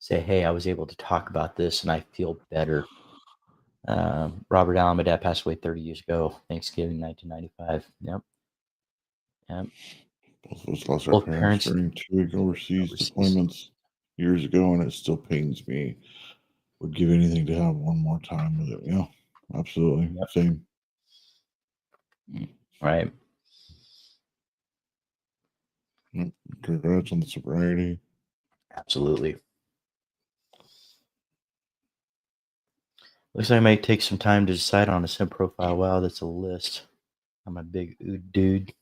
say, hey, I was able to talk about this and I feel better. Robert Allen, my dad passed away 30 years ago, Thanksgiving 1995. Yep. Yep. Both of us lost our Both parents parents during 2 week overseas overseas. deployments. years ago, and it still pains me. Would give anything to have one more time with it. Yeah, absolutely. Yep. Same. Right. Yep. Congrats on the sobriety. Absolutely. Looks like I might take some time to decide on a sim profile. Wow, that's a list. I'm a big ood dude,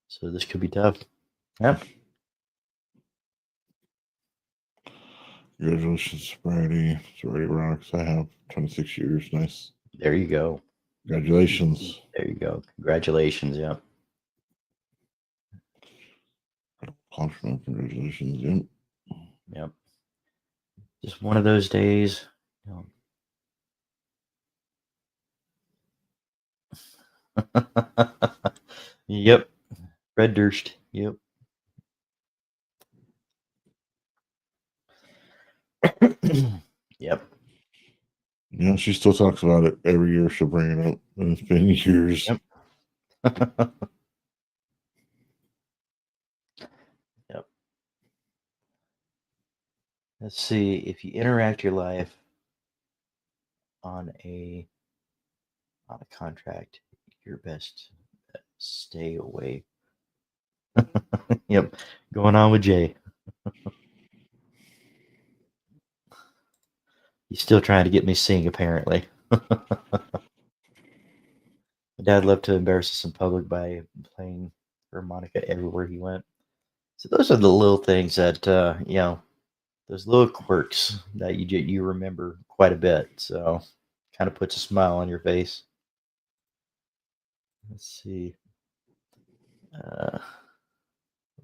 so this could be tough. Yep. Congratulations, sobriety. Sobriety rocks. I have 26 years. Nice. There you go. Congratulations. There you go. Congratulations. Yep. Congratulations. Yep. Yep. Just one of those days. Yep. Red Durst. Yep. Yep. Yeah, she still talks about it every year. She'll bring it up, and it's been years. Yep. Yep. Let's see. If you interact your life on a contract, your best stay away. Yep. Going on with Jay. He's still trying to get me to sing, apparently. My dad loved to embarrass us in public by playing harmonica everywhere he went. So those are the little things that those little quirks that you remember quite a bit. So kind of puts a smile on your face. Let's see.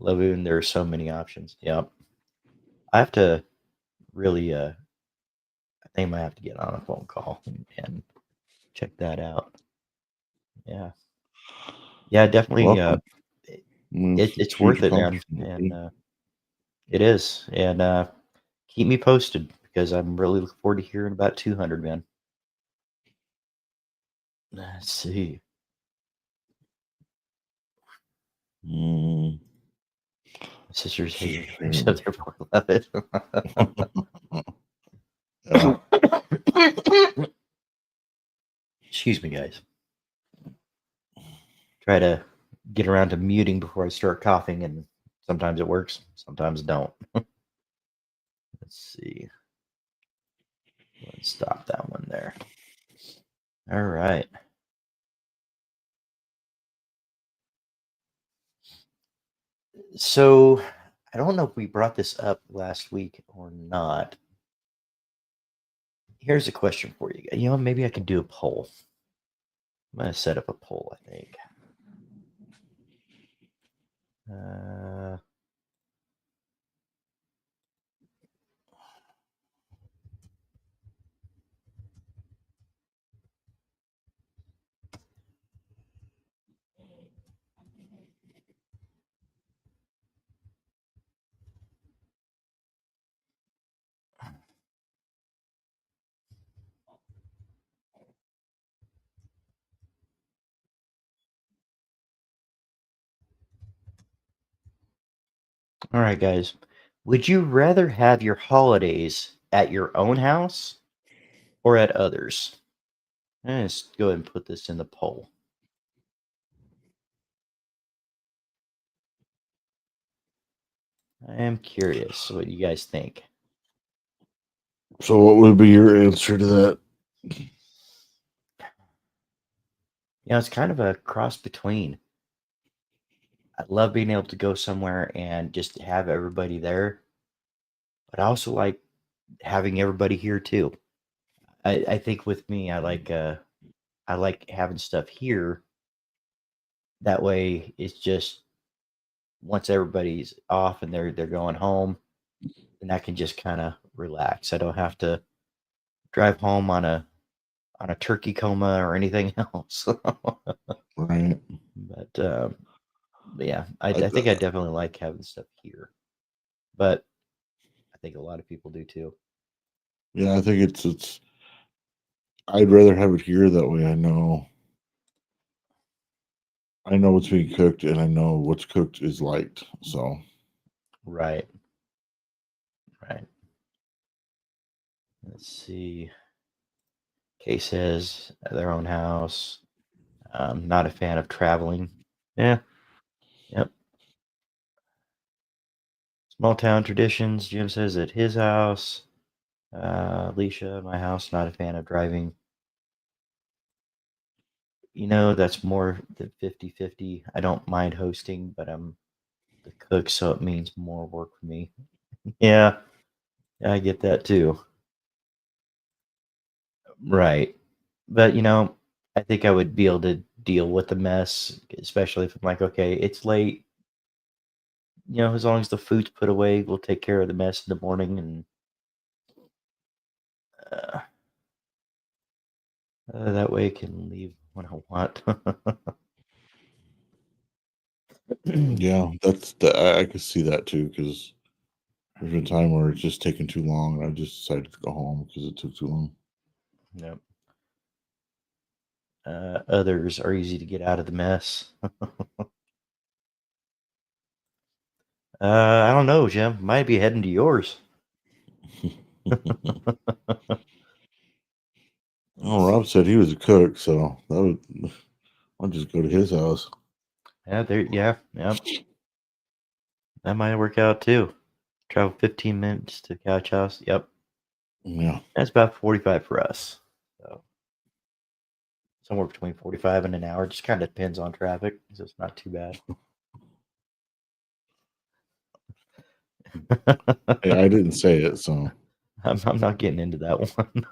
Lagoon, there are so many options. Yep. I have to really I think I might have to get on a phone call and check that out. Yeah. Yeah, definitely Welcome. it's Huge worth it, man. accomplishment. And it is. And keep me posted because I'm really looking forward to hearing about 200, man. Let's see. Mm. My sister's hating Sure. pictures of their 411. Yeah. Excuse me, guys. Try to get around to muting before I start coughing, and sometimes it works, sometimes it don't. Let's see. Let's stop that one there. All right. So I don't know if we brought this up last week or not. Here's a question for you. You know, maybe I could do a poll. I'm going to set up a poll, I think. All right, guys. Would you rather have your holidays at your own house or at others? Let's go ahead and put this in the poll. I am curious what you guys think. So, what would be your answer to that? It's kind of a cross between. I love being able to go somewhere and just have everybody there, but I also like having everybody here too. I think with me, I like having stuff here. That way, it's just once everybody's off and they're going home, then I can just kind of relax. I don't have to drive home on a turkey coma or anything else. Right. But yeah, I I, think I definitely like having stuff here, but I think a lot of people do too. yeah, I think it's. I'd rather have it here. That way, I know what's being cooked, and I know what's cooked is liked. So, Right. Right. Let's see. Kay says their own house. Not a fan of traveling. Yeah. Yep. Small town traditions. Jim says at his house. Alicia, my house, not a fan of driving. That's more than 50-50. I don't mind hosting, but I'm the cook, so it means more work for me. Yeah, I get that too. Right. But, I think I would be able to deal with the mess, especially if I'm like, okay, it's late. As long as the food's put away, we'll take care of the mess in the morning, and uh, that way I can leave when I want. Yeah, I could see that too, because there's been time where it's just taken too long, and I just decided to go home because it took too long. Yep. Others are easy to get out of the mess. I don't know, Jim. Might be heading to yours. Oh, Rob said he was a cook, so I'll just go to his house. Yeah. That might work out too. Travel 15 minutes to couch house. Yep. Yeah. That's about 45 for us. So somewhere between 45 and an hour. Just kind of depends on traffic. So it's not too bad. Hey, I didn't say it, so I'm not getting into that one.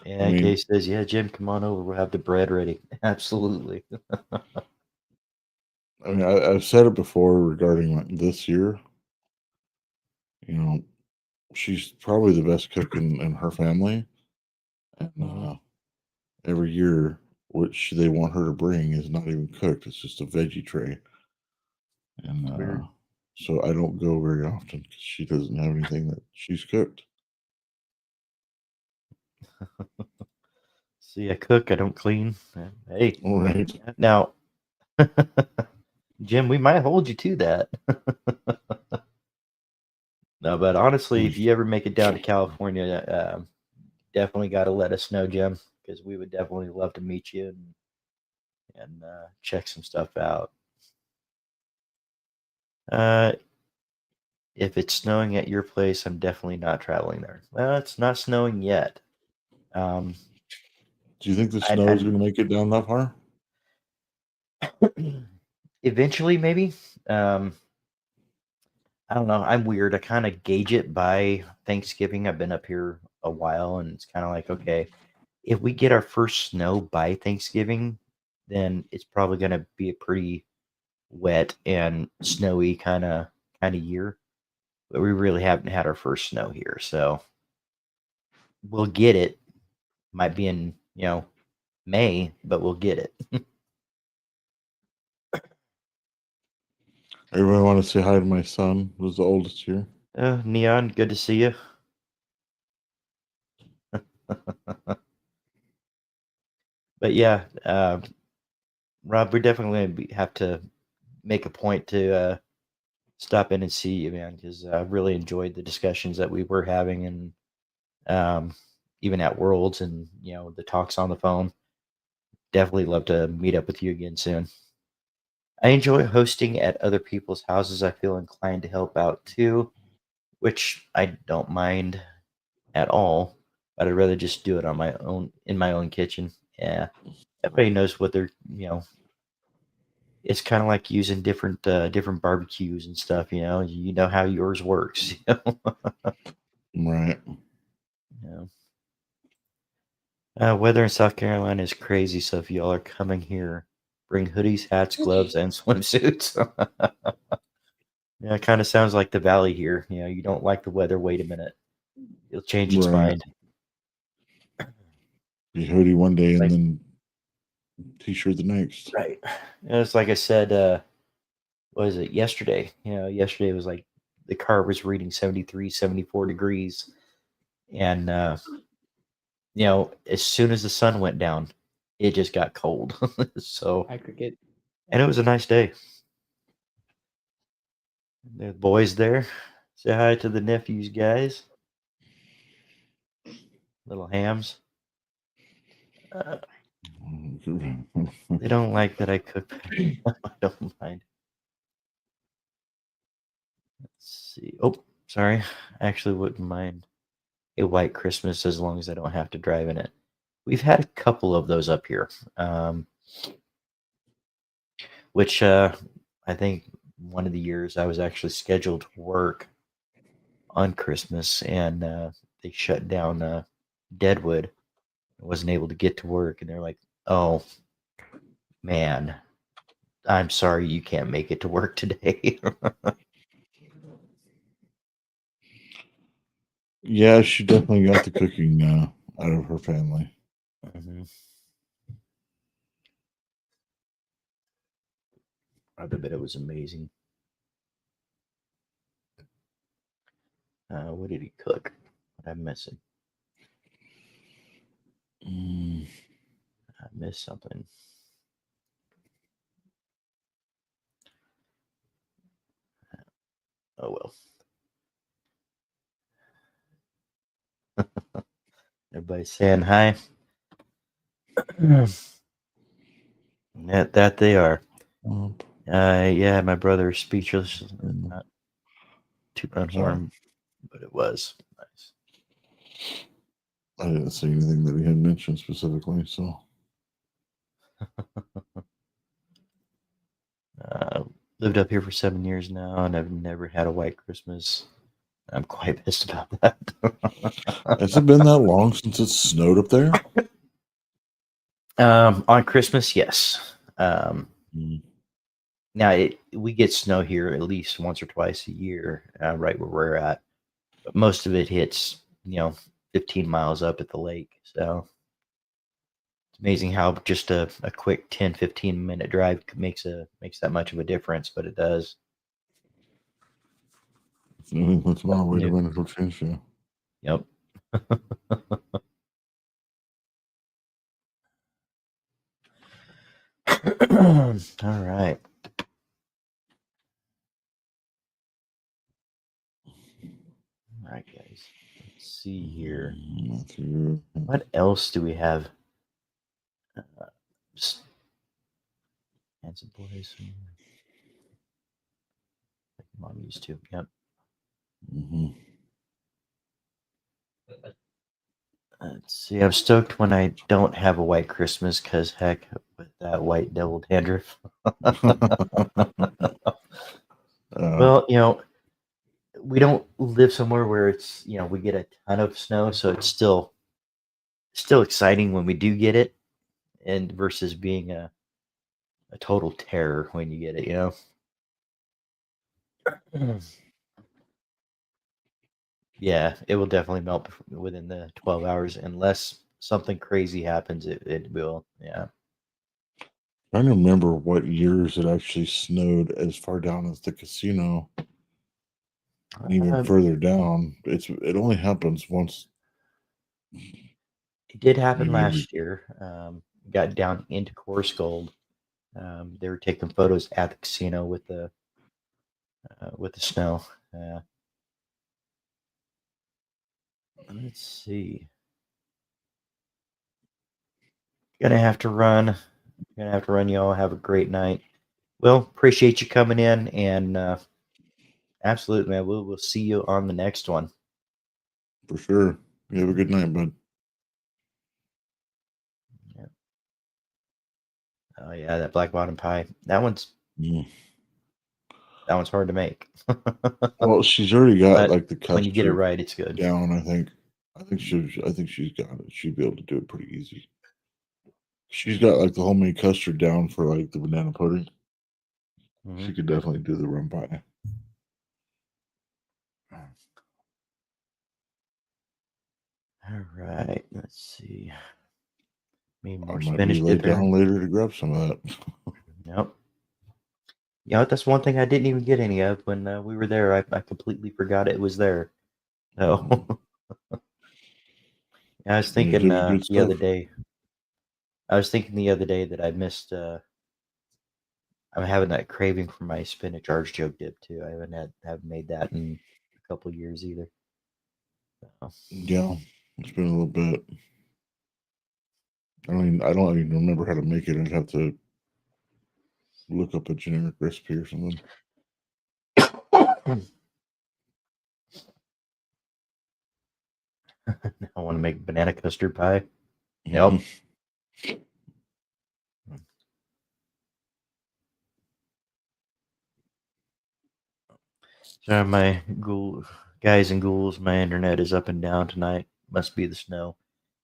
I Yeah, mean, Kay says, yeah, Jim, come on over. We'll have the bread ready. Absolutely. I've said it before regarding this year. You know, she's probably the best cook in her family, and Mhm. every year, which they want her to bring is not even cooked. It's just a veggie tray, and Weird. so I don't go very often because she doesn't have anything that she's cooked. See, I cook, I don't clean. Hey, All right. now, Jim, we might hold you to that. No, but honestly, if you ever make it down to California, definitely got to let us know, Jim, because we would definitely love to meet you and check some stuff out. Uh, if it's snowing at your place, I'm definitely not traveling there. Well, it's not snowing yet. Um, Do you think the I, snow is going to make it down that far? eventually, maybe. Um, I don't know. I'm weird. I kind of gauge it by Thanksgiving. I've been up here a while, and it's kind of like, okay, if we get our first snow by Thanksgiving, then it's probably going to be a pretty wet and snowy kind of year. But we really haven't had our first snow here, so we'll get it. Might be in May, but we'll get it. Everybody want to say hi to my son, who's the oldest here. Neon, good to see you. But yeah, Rob, we're definitely going to have to make a point to stop in and see you, man, because I really enjoyed the discussions that we were having, and um, even at Worlds, and the talks on the phone. Definitely love to meet up with you again soon. I enjoy hosting at other people's houses. I feel inclined to help out too, which I don't mind at all. But I'd rather just do it on my own in my own kitchen. Yeah, everybody knows what they're. It's kind of like using different barbecues and stuff. You know how yours works. Right. You weather in South Carolina is crazy. So if y'all are coming here, bring hoodies, hats, gloves, and swimsuits. Yeah, it kind of sounds like the valley here. You don't like the weather. Wait a minute, it'll change its Right. mind. Be hoodie one day and Like then t-shirt the next. right. It's like I said. What was it yesterday? Yesterday was like the car was reading 73, 74 degrees, and as soon as the sun went down, it just got cold. So, Hi, Cricket. and it was a nice day. The boys there. Say hi to the nephews, guys. Little hams. They don't like that I cook. I don't mind. Let's see. Oh, sorry. I actually wouldn't mind a white Christmas as long as I don't have to drive in it. We've had a couple of those up here, which I think one of the years I was actually scheduled to work on Christmas, and they shut down Deadwood. I wasn't able to get to work, and they're like, "Oh man, I'm sorry you can't make it to work today." Yeah, she definitely got the cooking out of her family. Mhm. I bet it was amazing. What did he cook? What am I missing? Mm. I missed something. Oh well. Everybody's saying hi. that they are. Yeah, my brother's speechless. Not too unhorn, but it was nice. I didn't see anything that he had mentioned specifically, so. Lived up here for 7 years now, and I've never had a white Christmas. I'm quite pissed about that. Has it been that long since it snowed up there? On Christmas, yes. Mm. Now we get snow here at least once or twice a year, right where we're at. But most of it hits, 15 miles up at the lake. So it's amazing how just a quick 10, 15-minute drive makes that much of a difference, but it does. That's my way to New. run it will change you. Yep. All right. All right, guys. Let's see here. What else do we have? Handsome boys. Like Mom used to. Yep. Mm-hmm. Let's see. I'm stoked when I don't have a white Christmas because heck, with that white devil dandruff. Well, we don't live somewhere where it's we get a ton of snow, so it's still exciting when we do get it, and versus being a total terror when you get it. Yeah, it will definitely melt within the 12 hours unless something crazy happens. It will. Yeah. Trying to remember what years it actually snowed as far down as the casino, and even further down. It only happens once. It did happen last year. Got down into Course Gold. They were taking photos at the casino with the snow. Let's see. Gonna have to run. Y'all have a great night. Well, appreciate you coming in, and absolutely, man. We'll see you on the next one. For sure. You have a good night, bud. Yeah. Oh yeah, that black bottom pie. That one's hard to make. Well, she's already got But like the when you get it custard right, it's good. down. I think she's got it. She'd be able to do it pretty easy. She's got like the homemade custard down for like the banana pudding. Mhm. She could definitely do the rum pie. All right, let's see. Maybe I more might be spinach laid dip in down there. later to grab some of that. Yep. That's one thing I didn't even get any of when we were there. I completely forgot it was there. So I was There's thinking good the other stuff. day. I was thinking the other day that I missed I'm having that craving for my spinach artichoke dip too. I haven't made that in a couple years either. So, Yeah, it's been a little bit. I don't even remember how to make it. I'd have to look up a generic recipe or something. I want to make banana custard pie. Yep. So my ghoul guys and ghouls, my internet is up and down tonight. Must be the snow.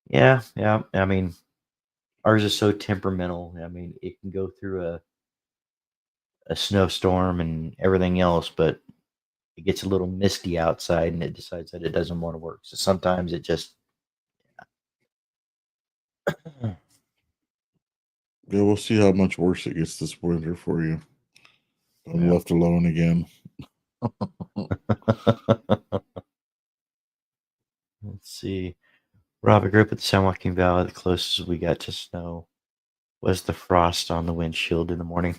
Yeah, yeah. I mean, ours is so temperamental. I mean, it can go through a snowstorm and everything else, but it gets a little misty outside and it decides that it doesn't want to work. So sometimes it just Yeah, we'll see how much worse it gets this winter for you. I'm Yeah. left alone again. Let's see. Robert grew up at the San Joaquin Valley. The closest we got to snow was the frost on the windshield in the morning.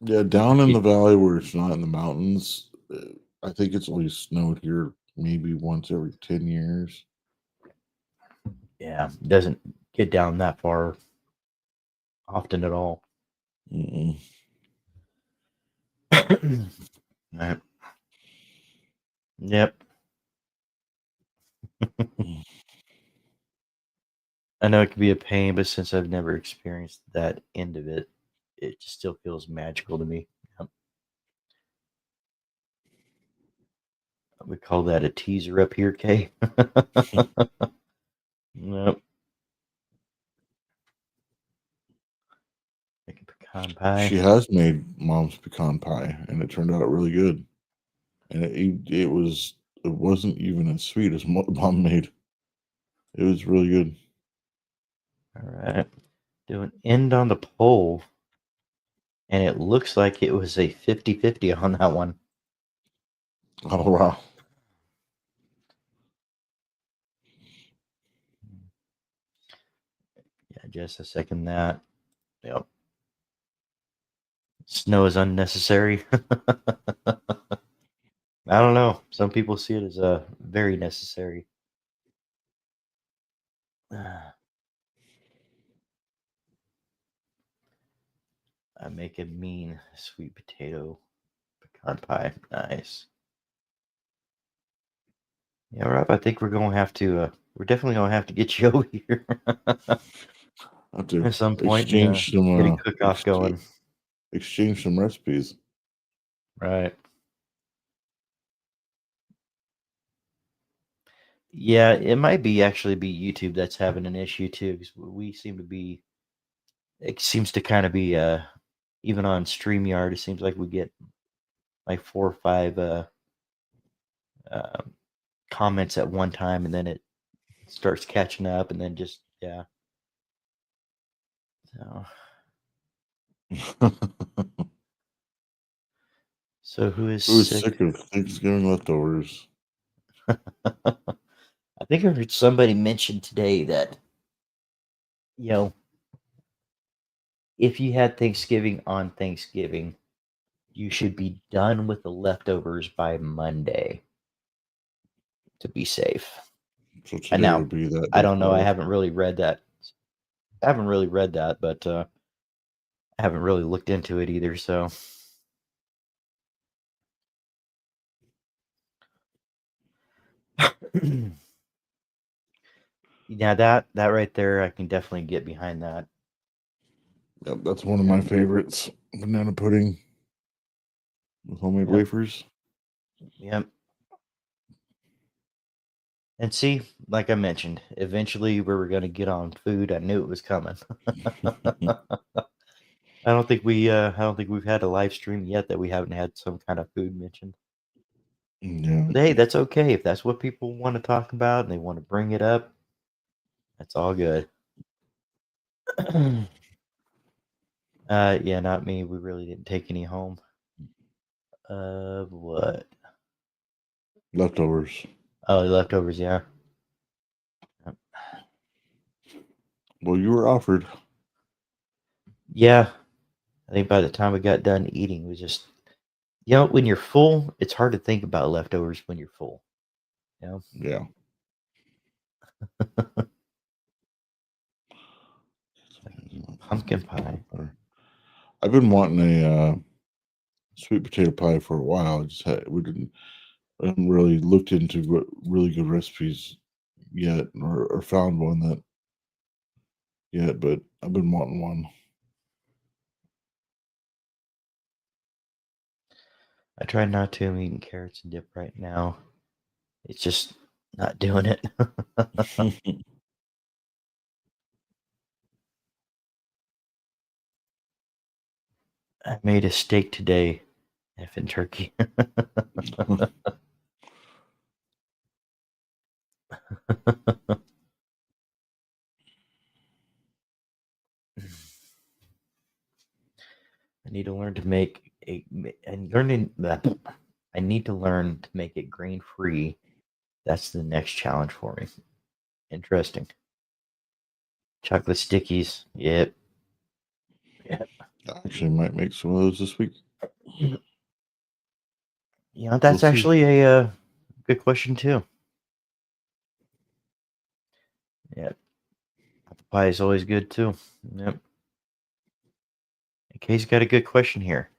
Yeah, down in the valley where it's not in the mountains, I think it's only snowed here maybe once every 10 years. Yeah, it doesn't get down that far often at all. Mm-mm. Right. Yep. I know it can be a pain, but since I've never experienced that end of it, it just still feels magical to me. Yep. We call that a teaser up here, Kay. Yep. Making pecan pie. She has made mom's pecan pie, and it turned out really good. And it wasn't even as sweet as mom made. It was really good. All right. Do an end on the pole, and it looks like it was a 50-50 on that one. Oh wow! Yeah, just a second that. Yep. Snow is unnecessary. I don't know. Some people see it as very necessary. I make a mean sweet potato pecan pie. Nice. Yeah, Rob, I think we're gonna have to. We're definitely gonna have to get you over here I have to at some point and exchange some get a cook-off going. exchange some recipes. Right. Yeah, it might be actually be YouTube that's having an issue too, because we seem to be. It seems to kind of be even on StreamYard. It seems like we get like 4 or 5 um, comments at one time, and then it starts catching up, and then just yeah. So, so who is Who is sick? sick of Thanksgiving leftovers? I think I heard somebody mention today that you know if you had Thanksgiving on Thanksgiving, you should be done with the leftovers by Monday to be safe. So And today now would be that I day don't know. I 12. haven't really read that. I haven't really read that, but I haven't really looked into it either. So yeah, that right there, I can definitely get behind that. Yep, that's one of my favorites. Banana pudding with homemade Yep, wafers. yep. And see, like I mentioned, eventually we were going to get on food. I knew it was coming. I don't think we've had a live stream yet that we haven't had some kind of food mentioned. Yeah. But hey, that's okay. If that's what people want to talk about and they want to bring it up, that's all good. Yeah, not me. We really didn't take any home. Of what? Leftovers. Oh, leftovers, yeah. Yep. Well, you were offered. Yeah. I think by the time we got done eating, we just, when you're full, it's hard to think about leftovers when you're full. You know? Yeah. Pumpkin pie. I've been wanting a sweet potato pie for a while. I haven't really looked into really good recipes yet, or found one that yet. But I've been wanting one. I try not to. I'm eating carrots and dip right now. It's just not doing it. I made a steak today, effing turkey. I need to learn to make and learning that I need to learn to make it grain free. That's the next challenge for me. Interesting. Chocolate stickies. Yep. Yep. I actually might make some of those this week. That's We'll see. actually a good question too. Yep. Apple pie is always good too. Yep. Kay's got a good question here.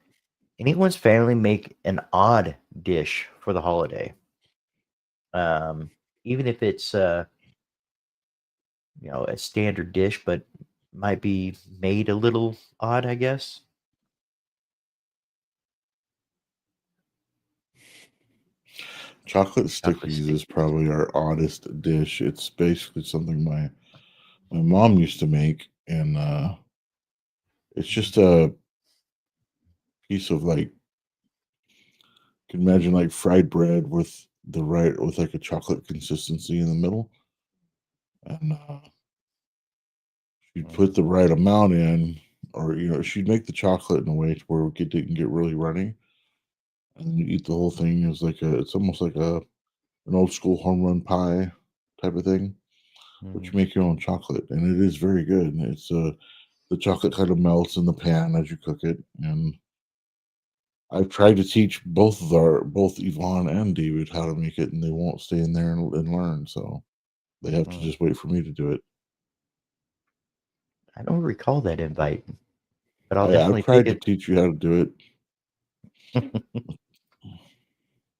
Anyone's family make an odd dish for the holiday? Even if it's a standard dish, but might be made a little odd, I guess. Chocolate Chocolate stickies is stickies. probably our oddest dish. It's basically something my mom used to make, and it's just a piece of, like, you can imagine like fried bread with like a chocolate consistency in the middle, and she'd put the right amount in, or she'd make the chocolate in a way to where it didn't get really runny, and then you eat the whole thing as it's almost like an old school home run pie type of thing, but you Mhm. make your own chocolate, and it is very good. It's the chocolate kind of melts in the pan as you cook it, and I've tried to teach both Yvonne and David how to make it, and they won't stay in there and learn. So they have to Mm. just wait for me to do it. I don't recall that invite, but I'll I've definitely take tried to it. teach you how to do it.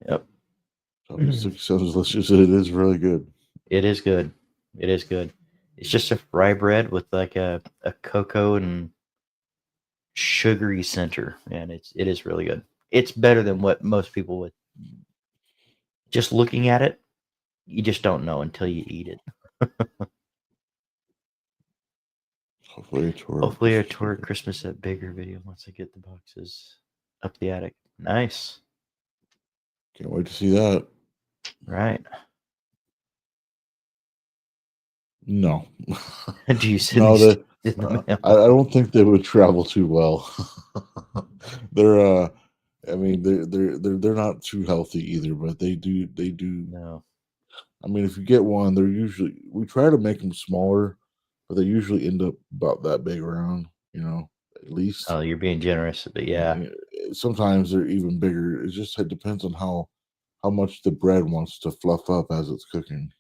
Yep. Chocolate stick sounds delicious. It is really good. It is good. It is good. It's just a fry bread with like a cocoa and sugary center, and it is really good. It's better than what most people would. Just looking at it, you just don't know until you eat it. Hopefully, it's for our Hopefully, a Christmas tour video. of Christmas at bigger video once I get the boxes up the attic. Nice. Can't wait to see that. Right. No, Do you send no, these the in the I mail? don't think they would travel too well. they're I mean, they're not too healthy either, but they do. No. I mean, if you get one, we try to make them smaller, but they usually end up about that big around, at least. Oh, you're being generous, but yeah. Sometimes they're even bigger. It depends on how much the bread wants to fluff up as it's cooking.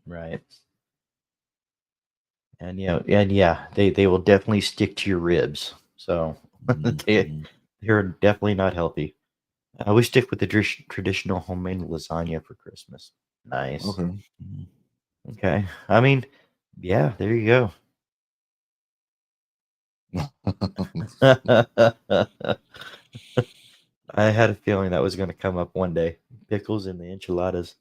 Right. And yeah, they will definitely stick to your ribs. So Mhm. they're definitely not healthy. We stick with the traditional homemade lasagna for Christmas. Nice. Okay. Mhm. Okay. I mean, yeah, there you go. I had a feeling that was going to come up one day. Pickles and the enchiladas.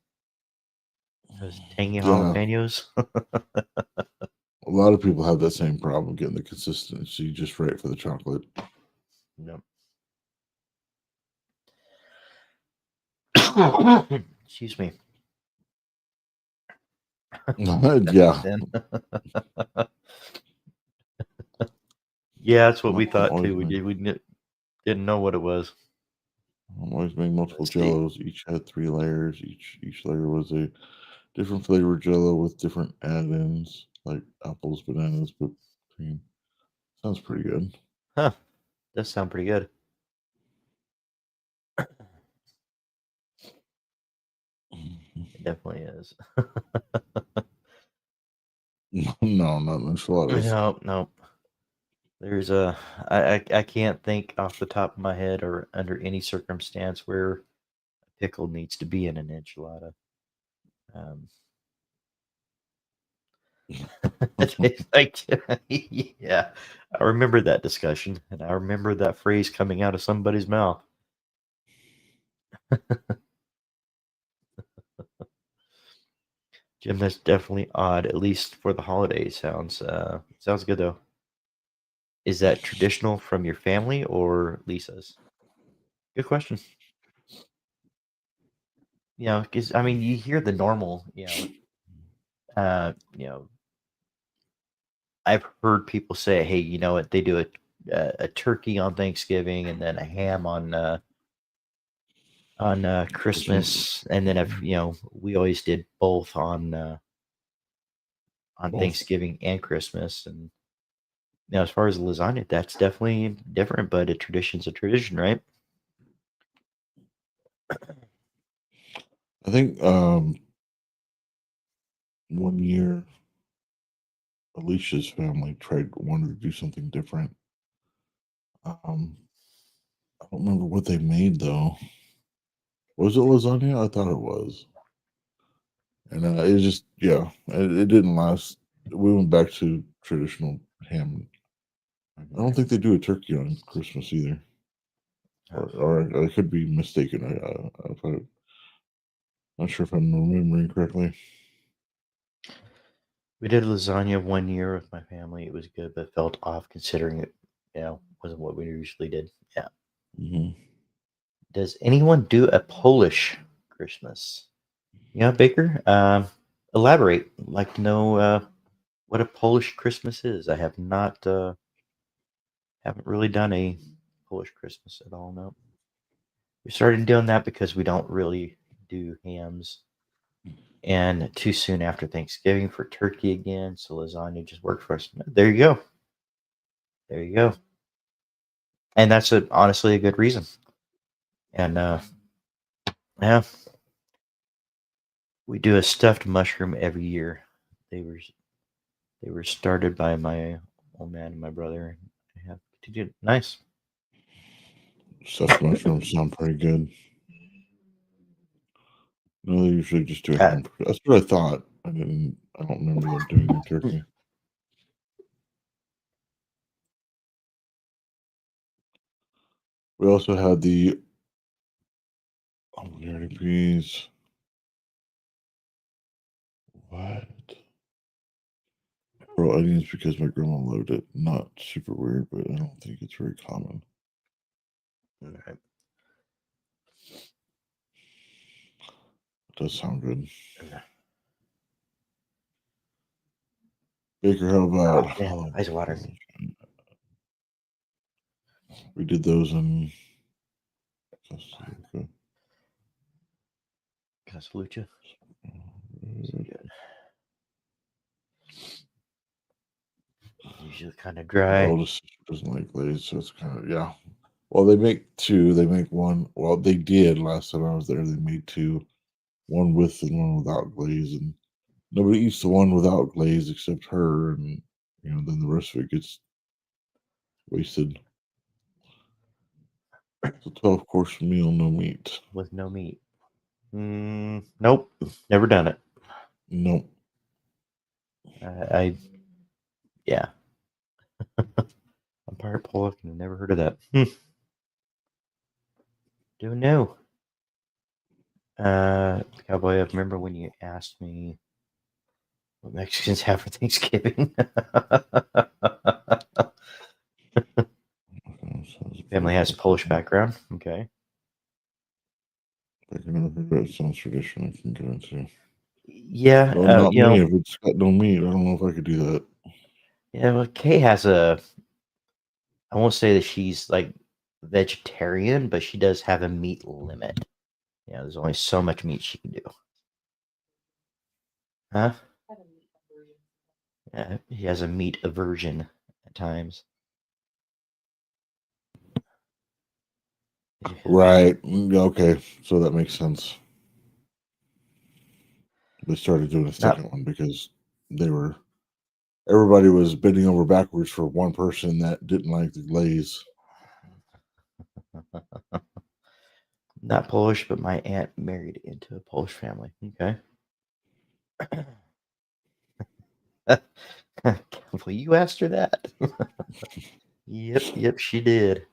Those tangy Yeah, jalapenos. a lot of people have that same problem getting the consistency just right for the chocolate. Yep. Excuse me. Yeah, Then. Yeah, that's what we I'm thought always too. We make did. Didn't know what it was. I'm always make multiple Let's see. jellos. Each had 3 layers. Each layer was a different flavor jello with different add-ins like apples, bananas, whipped cream. Sounds pretty good. Huh. does sound pretty good. It definitely is. No, not enchiladas. No, no. There's a I can't think off the top of my head or under any circumstance where a pickle needs to be in an enchilada. Um, it's like, yeah, I remember that discussion, and I remember that phrase coming out of somebody's mouth. Jim, that's definitely odd, at least for the holidays. Sounds good though. Is that traditional from your family or Lisa's? Good question. Because I mean, you hear the normal, uh, you know, I've heard people say, "Hey, you know what? They do a turkey on Thanksgiving and then a ham on Christmas, and then if we always did both on Both. Thanksgiving and Christmas, and as far as lasagna, that's definitely different, but a tradition's a tradition, right? I think one year Alicia's family wanted to do something different. I don't remember what they made though. Was it lasagna? I thought it was. And it just it didn't last. We went back to traditional ham. I don't think they do a turkey on Christmas either, or I could be mistaken. I'm not sure if I'm remembering correctly. We did lasagna one year with my family. It was good, but felt off considering it, wasn't what we usually did. Yeah. Hmm. Does anyone do a Polish Christmas? Yeah, Baker. Elaborate. Like to know what a Polish Christmas is. I have not, haven't really done a Polish Christmas at all. No, we started doing that because we don't really do hams, and too soon after Thanksgiving for turkey again. So lasagna just worked for us. There you go. There you go. And that's honestly a good reason. And yeah, we do a stuffed mushroom every year. They were they were started by my old man and my brother. I have continued. Nice. Stuffed mushrooms sound pretty good. No, they usually just do a Uh, ham. That's what I thought. I didn't. I don't remember them doing a turkey. We also had the dirty peas. What? Raw onions because my grandma loved it. Not super weird, but I don't think it's very common. okay. It does sound good. Yeah. Baker, how Oh about man, ice water. we did those in Costa Rica. Can I salute you? Good. Usually kind of My dry. oldest sister doesn't like glaze, so it's kind of yeah. Well, they make two. They make one. Well, they did last time I was there. They made two, one with and one without glaze, and nobody eats the one without glaze except her, and then the rest of it gets wasted. It's a 12-course meal, no meat. With no meat. Nope, never done it. Nope. I yeah, I'm part Polish and I've never heard of that. Don't know. Cowboy, I remember when you asked me what Mexicans have for Thanksgiving. Family has Polish background. Okay. I can never heard that. Sounds tradition. I can get into. Yeah, No, not me. If it's got no meat, I don't know if I could do that. yeah. Well, Kay has a. I won't say that she's like vegetarian, but she does have a meat limit. There's only so much meat she can do. Huh? Yeah, he has a meat aversion at times. Right. Okay. So that makes sense. They started doing a Not second one because everybody was bending over backwards for one person that didn't like the glaze. not Polish, but my aunt married into a Polish family. Okay. Well, you asked her that. Yep, she did.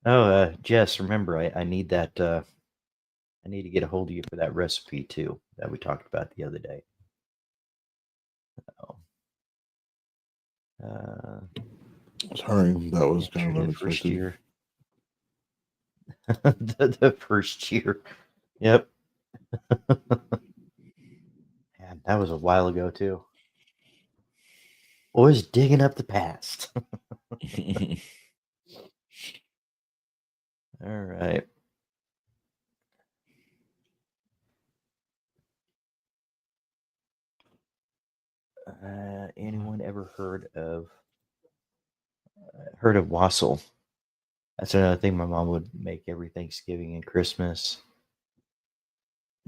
Oh, Jess, remember, I need that. I need to get a hold of you for that recipe too that we talked about the other day. Oh, uh, Sorry, that was kind of the first unexpected. year. The first year. Yep. Man, that was a while ago too. Always digging up the past. All right. Anyone ever heard of wassail? That's another thing my mom would make every Thanksgiving and Christmas.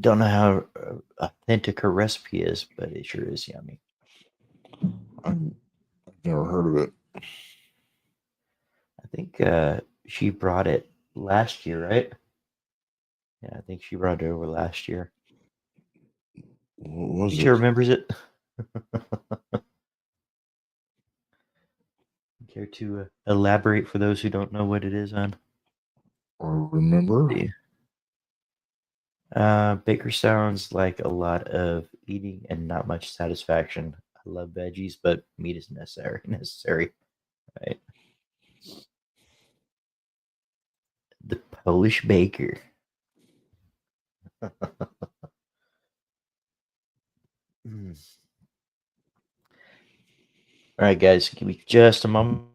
Don't know how authentic her recipe is, but it sure is yummy. I've never heard of it. I think she brought it last year, right? Yeah, I think she brought it over last year. What was She it? remembers it. Care to elaborate for those who don't know what it is on? Or remember? See. Baker sounds like a lot of eating and not much satisfaction. I love veggies, but meat is necessary. Necessary, right? The Polish baker. Mm. All right, guys, give me just a moment.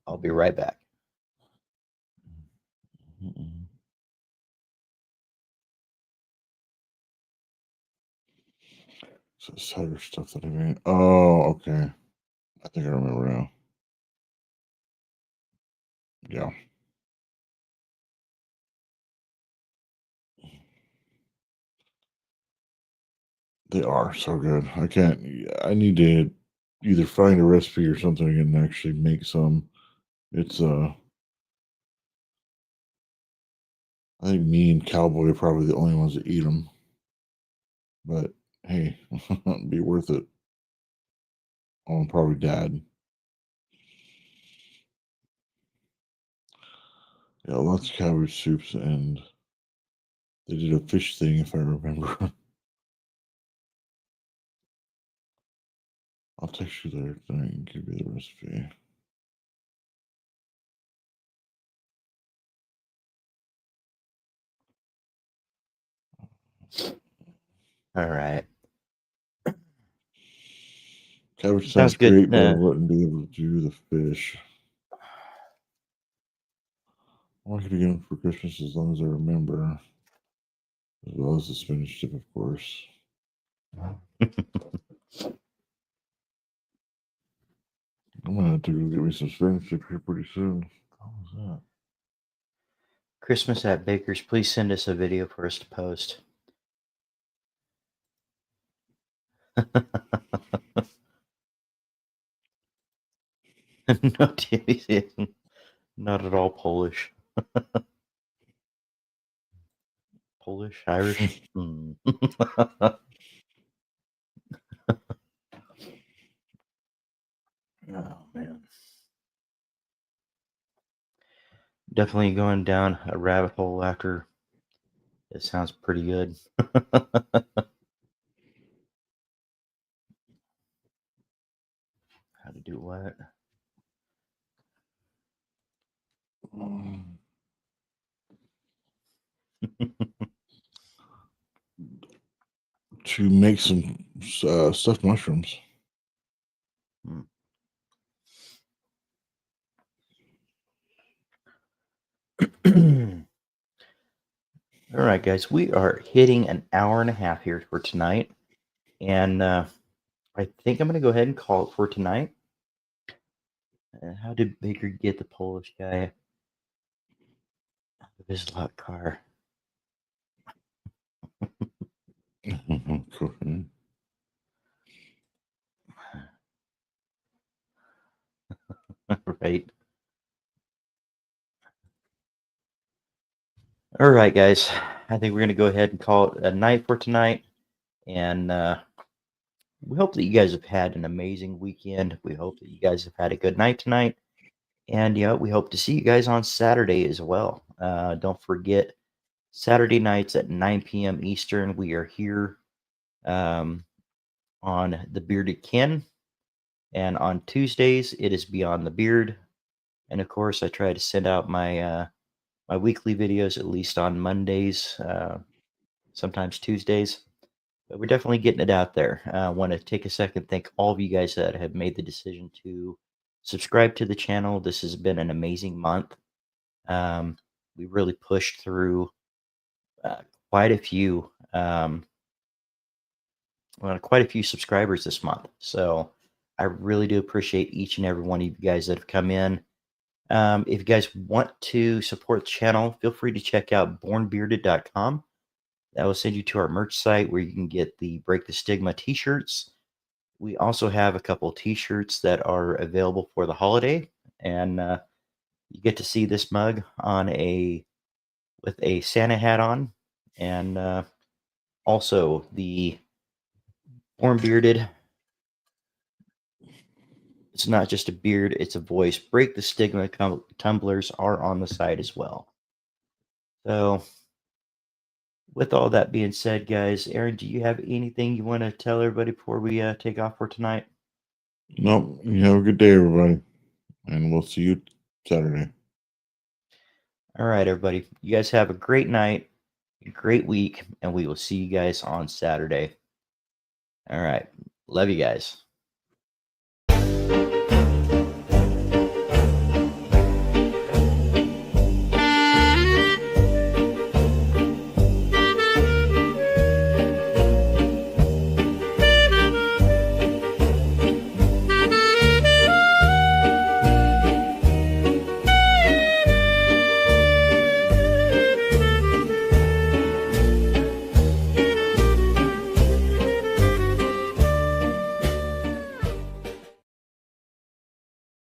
I'll be right back. Mm-mm. So cider stuff that I made. Oh, okay. I think I remember now. Yeah. They are so good. I can't. I need to either find a recipe or something and actually make some. It's I think me and Cowboy are probably the only ones that eat them. But hey, be worth it. Oh, and probably Dad. Yeah, lots of cabbage soups, and they did a fish thing if I remember. I'll text you their thing and give you the recipe. All right. Cabbage Sounds sounds good. great, but I wouldn't be able to do the fish. I want you to get them for Christmas as long as I remember, as well as the spinach dip, of course. I'm gonna have to go get me some spinach dip here pretty soon. How was Christmas at Baker's, please send us a video for us to post. No, Timmy isn't. Not at all Polish. Polish, Irish. Hmm. Oh man, definitely going down a rabbit hole after. It sounds pretty good. How to do what? that? To make some stuffed mushrooms. Hmm. All right, guys, we are hitting an hour and a half here for tonight, and I think I'm going to go ahead and call it for tonight. How did Baker get the Polish guy out of his lot car? Right. All right, guys. I think we're going to go ahead and call it a night for tonight. And we hope that you guys have had an amazing weekend. We hope that you guys have had a good night tonight. And yeah, we hope to see you guys on Saturday as well. Don't forget, Saturday nights at 9 p.m. Eastern, we are here on The Bearded Ken. And on Tuesdays, it is Beyond the Beard. And of course, I try to send out my my weekly videos at least on Mondays, sometimes Tuesdays. But we're definitely getting it out there. I want to take a second, thank all of you guys that have made the decision to subscribe to the channel. This has been an amazing month. We really pushed through uh, quite a few, quite a few subscribers this month. So I really do appreciate each and every one of you guys that have come in. If you guys want to support the channel, feel free to check out bornbearded.com. That will send you to our merch site where you can get the Break the Stigma t-shirts. We also have a couple t-shirts that are available for the holiday, and you get to see this mug on with a Santa hat on, and also the Born Bearded. It's not just a beard; it's a voice. Break the Stigma tumblers are on the site as well. So, with all that being said, guys, Aaron, do you have anything you want to tell everybody before we take off for tonight? Nope. You have a good day, everybody. And we'll see you Saturday. All right, everybody. You guys have a great night, a great week, and we will see you guys on Saturday. All right. Love you guys.